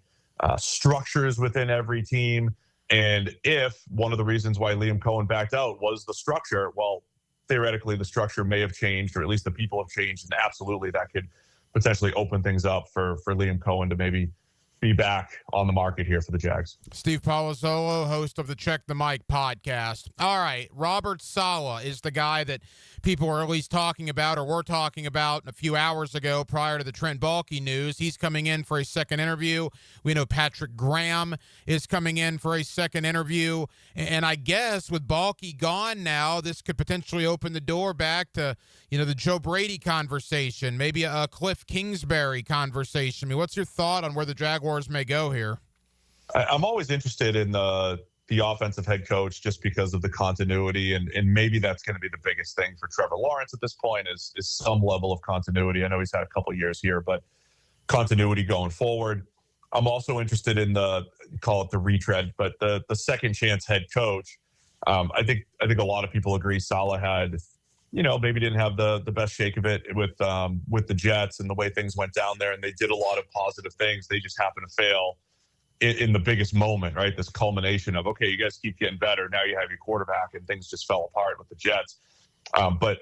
structures within every team. And if one of the reasons why Liam Cohen backed out was the structure, well, theoretically the structure may have changed, or at least the people have changed. And absolutely that could potentially open things up for Liam Cohen to maybe be back on the market here for the Jags. Steve Palazzolo, host of the Check the Mic podcast. All right, Robert Saleh is the guy that people are at least talking about, or were talking about a few hours ago prior to the Trent Baalke news. He's coming in for a second interview. We know Patrick Graham is coming in for a second interview. And I guess with Baalke gone now, this could potentially open the door back to, the Joe Brady conversation, maybe a Cliff Kingsbury conversation. I mean, what's your thought on where the Jaguars may go here? I'm always interested in the offensive head coach just because of the continuity, and maybe that's going to be the biggest thing for Trevor Lawrence at this point is some level of continuity. I know he's had a couple years here, but continuity going forward. I'm also interested in call it the retread, but the second chance head coach. I think a lot of people agree Saleh had, maybe didn't have the best shake of it with the Jets and the way things went down there, and they did a lot of positive things. They just happened to fail in the biggest moment, right? This culmination of, okay, you guys keep getting better. Now you have your quarterback, and things just fell apart with the Jets. But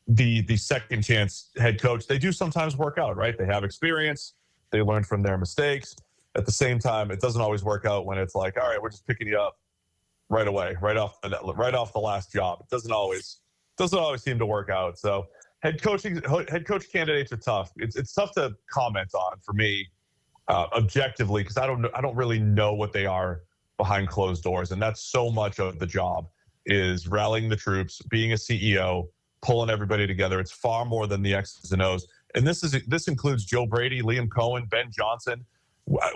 the second chance head coach, they do sometimes work out, right? They have experience. They learn from their mistakes. At the same time, it doesn't always work out when it's like, all right, we're just picking you up right away, right off the last job. It doesn't always seem to work out. So head coach candidates are tough. It's tough to comment on for me objectively, because I don't really know what they are behind closed doors, and that's so much of the job is rallying the troops, being a CEO, pulling everybody together. It's far more than the X's and O's, and this includes Joe Brady, Liam Cohen, Ben Johnson.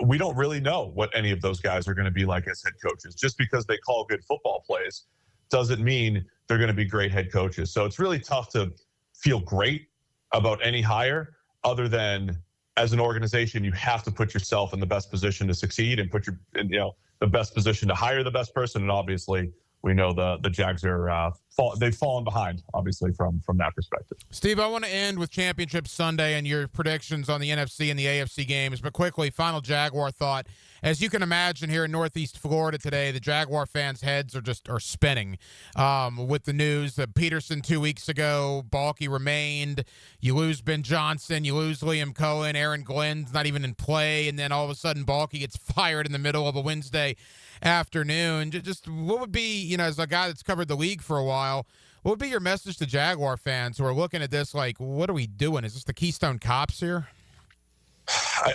We don't really know what any of those guys are going to be like as head coaches. Just because they call good football plays doesn't mean they're going to be great head coaches. So it's really tough to feel great about any hire, other than as an organization, you have to put yourself in the best position to succeed and the best position to hire the best person. And obviously, we know the Jags are they've fallen behind, obviously, from that perspective. Steve, I want to end with Championship Sunday and your predictions on the NFC and the AFC games. But quickly, final Jaguar thought. As you can imagine, here in Northeast Florida today, the Jaguar fans' heads are spinning with the news that Peterson 2 weeks ago, Baalke remained. You lose Ben Johnson, you lose Liam Cohen, Aaron Glenn's not even in play, and then all of a sudden Baalke gets fired in the middle of a Wednesday afternoon. Just what would be, as a guy that's covered the league for a while, what would be your message to Jaguar fans who are looking at this like, what are we doing? Is this the Keystone Cops here?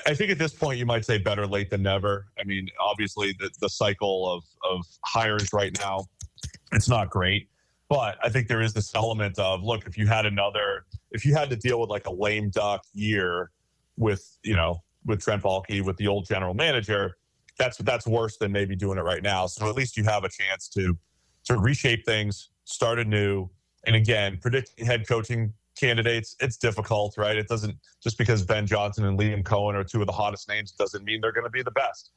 I think at this point you might say better late than never. I mean, obviously the cycle of hires right now, it's not great. But I think there is this element of, look, if you had to deal with like a lame duck year with Trent Baalke, with the old general manager, that's worse than maybe doing it right now. So at least you have a chance to reshape things, start anew. And again, predicting head coaching candidates, it's difficult, right? It doesn't, just because Ben Johnson and Liam Cohen are two of the hottest names, doesn't mean they're going to be the best.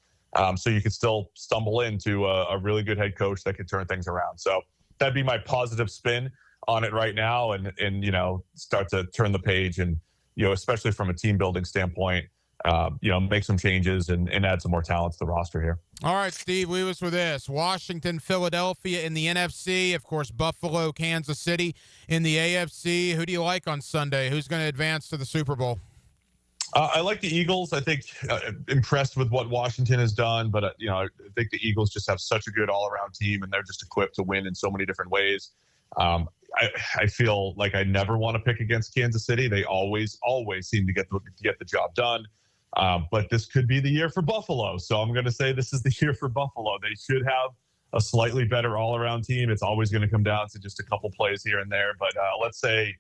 So you could still stumble into a really good head coach that could turn things around. So that'd be my positive spin on it right now, and start to turn the page, and especially from a team building standpoint, make some changes and add some more talent to the roster here. All right, Steve, leave us with this. Washington, Philadelphia in the NFC. Of course, Buffalo, Kansas City in the AFC. Who do you like on Sunday? Who's going to advance to the Super Bowl? I like the Eagles. I think impressed with what Washington has done, but I think the Eagles just have such a good all-around team, and they're just equipped to win in so many different ways. I feel like I never want to pick against Kansas City. They always seem to get the job done. But this could be the year for Buffalo. So I'm going to say this is the year for Buffalo. They should have a slightly better all-around team. It's always going to come down to just a couple plays here and there. But let's say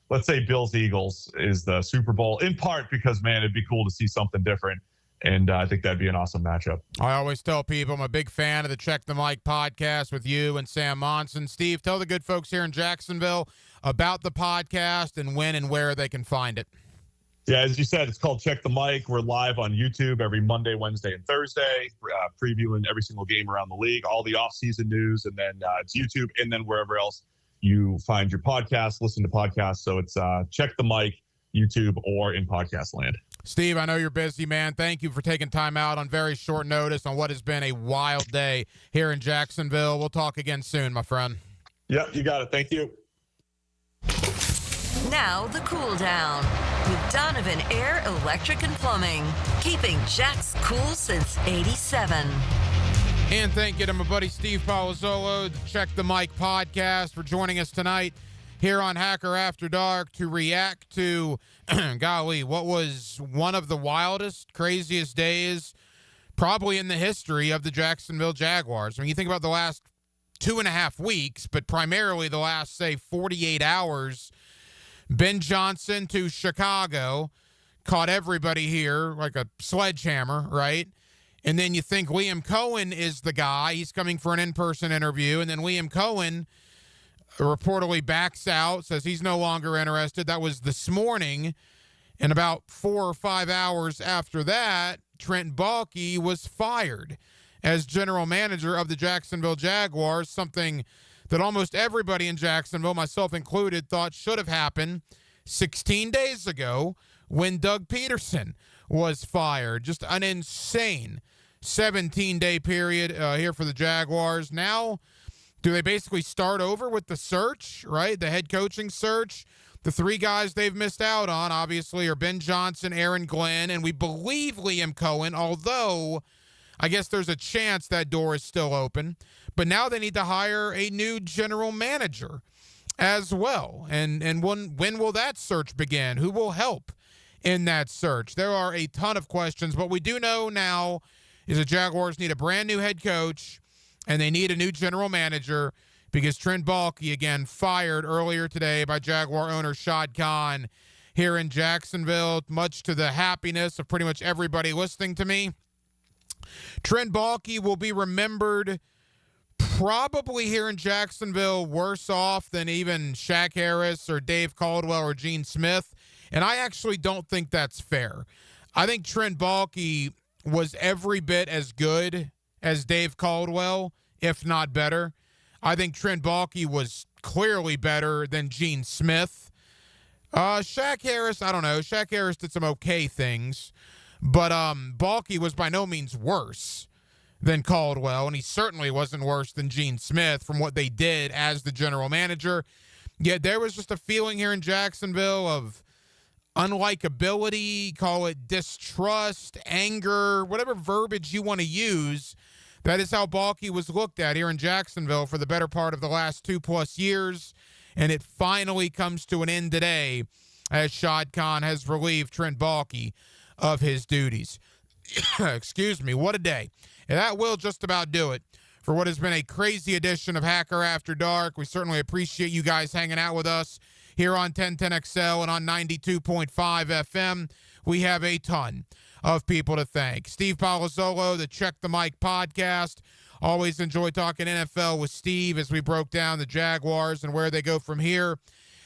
Bills-Eagles is the Super Bowl, in part because, man, it'd be cool to see something different And I think that'd be an awesome matchup. I always tell people I'm a big fan of the Check the Mic podcast with you and Sam Monson. Steve, tell the good folks here in Jacksonville about the podcast and when and where they can find it. Yeah, as you said, it's called Check the Mic. We're live on YouTube every Monday, Wednesday, and Thursday, previewing every single game around the league, all the off-season news, and then it's YouTube, and then wherever else you find your podcast, listen to podcasts. So it's Check the Mic, YouTube, or in podcast land. Steve, I know you're busy, man. Thank you for taking time out on very short notice on what has been a wild day here in Jacksonville. We'll talk again soon, my friend. Yep, you got it. Thank you. Now the cool down with Donovan Air Electric and Plumbing, keeping Jack's cool since '87. And thank you to my buddy Steve Palazzolo, the Check the Mic podcast, for joining us tonight here on Hacker After Dark to react to, golly, what was one of the wildest, craziest days probably in the history of the Jacksonville Jaguars. I mean, you think about the last 2.5 weeks, but primarily the last, say, 48 hours. Ben Johnson to Chicago caught everybody here like a sledgehammer, right? And then you think Liam Cohen is the guy. He's coming for an in-person interview, and then Liam Cohen reportedly backs out, says he's no longer interested. That was this morning. And about 4 or 5 hours after that, Trent Baalke was fired as general manager of the Jacksonville Jaguars, something that almost everybody in Jacksonville, myself included, thought should have happened 16 days ago when Doug Peterson was fired. Just an insane 17-day period here for the Jaguars. Now, do they basically start over with the search, right? The head coaching search. The 3 guys they've missed out on, obviously, are Ben Johnson, Aaron Glenn, and we believe Liam Cohen, although I guess there's a chance that door is still open. But now they need to hire a new general manager as well. And when will that search begin? Who will help in that search? There are a ton of questions. What we do know now is the Jaguars need a brand new head coach, and they need a new general manager because Trent Baalke, again, fired earlier today by Jaguar owner Shad Khan here in Jacksonville, much to the happiness of pretty much everybody listening to me. Trent Baalke will be remembered probably here in Jacksonville worse off than even Shaq Harris or Dave Caldwell or Gene Smith, and I actually don't think that's fair. I think Trent Baalke was every bit as good as Dave Caldwell, if not better. I think Trent Baalke was clearly better than Gene Smith. Shaq Harris, I don't know. Shaq Harris did some okay things, but Baalke was by no means worse than Caldwell, and he certainly wasn't worse than Gene Smith from what they did as the general manager. Yet there was just a feeling here in Jacksonville of unlikability, call it distrust, anger, whatever verbiage you want to use. That is how Baalke was looked at here in Jacksonville for the better part of the last 2+ years, and it finally comes to an end today as Shad Khan has relieved Trent Baalke of his duties. Excuse me, what a day. And that will just about do it for what has been a crazy edition of Hacker After Dark. We certainly appreciate you guys hanging out with us here on 1010XL and on 92.5 FM. We have a ton of people to thank. Steve Palazzolo, the Check the Mic podcast. Always enjoy talking NFL with Steve as we broke down the Jaguars and where they go from here.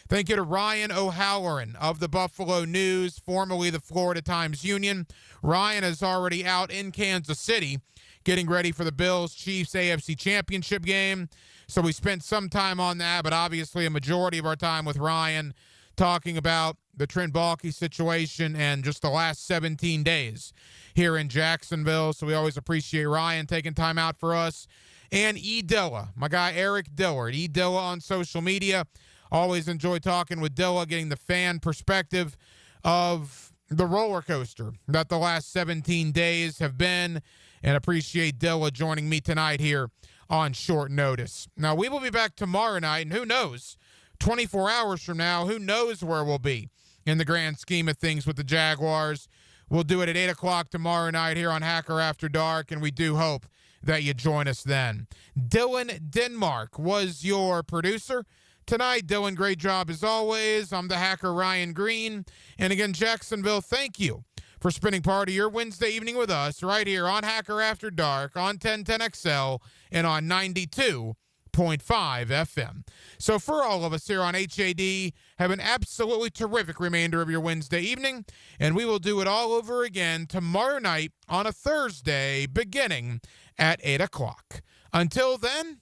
Thank you to Ryan O'Halloran of the Buffalo News, formerly the Florida Times-Union. Ryan is already out in Kansas City getting ready for the Bills-Chiefs AFC Championship game. So we spent some time on that, but obviously a majority of our time with Ryan talking about the Trent Baalke situation and just the last 17 days here in Jacksonville. So we always appreciate Ryan taking time out for us. And E. Dilla, my guy Eric Dillard, E. Dilla on social media. Always enjoy talking with Dilla, getting the fan perspective of the roller coaster that the last 17 days have been, and appreciate Dilla joining me tonight here on short notice. Now, we will be back tomorrow night, and who knows, 24 hours from now, who knows where we'll be in the grand scheme of things with the Jaguars. We'll do it at 8 o'clock tomorrow night here on Hacker After Dark, and we do hope that you join us then. Dylan Denmark was your producer tonight. Dylan, great job as always. I'm the hacker Ryan Green. And again, Jacksonville, thank you for spending part of your Wednesday evening with us right here on Hacker After Dark on 1010XL and on 92.5 FM. So for all of us here on HAD, have an absolutely terrific remainder of your Wednesday evening, and we will do it all over again tomorrow night on a Thursday beginning at 8 o'clock. Until then,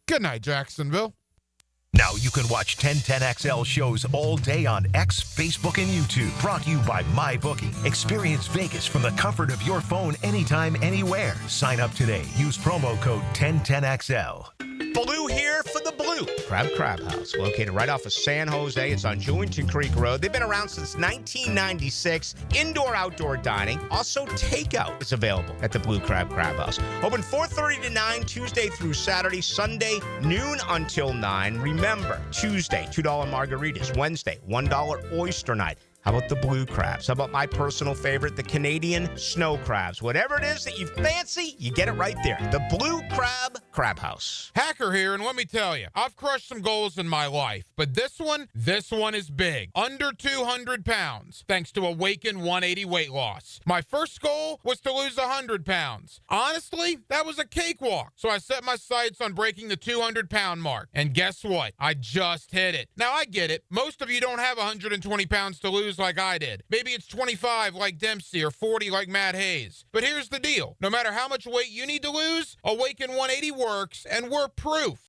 good night, Jacksonville. Now you can watch 1010XL shows all day on X, Facebook, and YouTube. Brought to you by MyBookie. Experience Vegas from the comfort of your phone anytime, anywhere. Sign up today. Use promo code 1010XL. Blue here for the Blue Crab House, located right off of San Jose. It's on Jewington Creek Road. They've been around since 1996. Indoor-outdoor dining. Also, takeout is available at the Blue Crab House. Open 4:30 to 9, Tuesday through Saturday. Sunday, noon until 9. Remember, Tuesday, $2 margaritas. Wednesday, $1 oyster night. How about the blue crabs? How about my personal favorite, the Canadian snow crabs? Whatever it is that you fancy, you get it right there. The Blue Crab House. Hacker here, and let me tell you, I've crushed some goals in my life, but this one is big. Under 200 pounds, thanks to Awaken 180 weight loss. My first goal was to lose 100 pounds. Honestly, that was a cakewalk. So I set my sights on breaking the 200-pound mark. And guess what? I just hit it. Now, I get it. Most of you don't have 120 pounds to lose like I did. Maybe it's 25 like Dempsey or 40 like Matt Hayes. But here's the deal. No matter how much weight you need to lose, Awaken 180 works, and we're proof.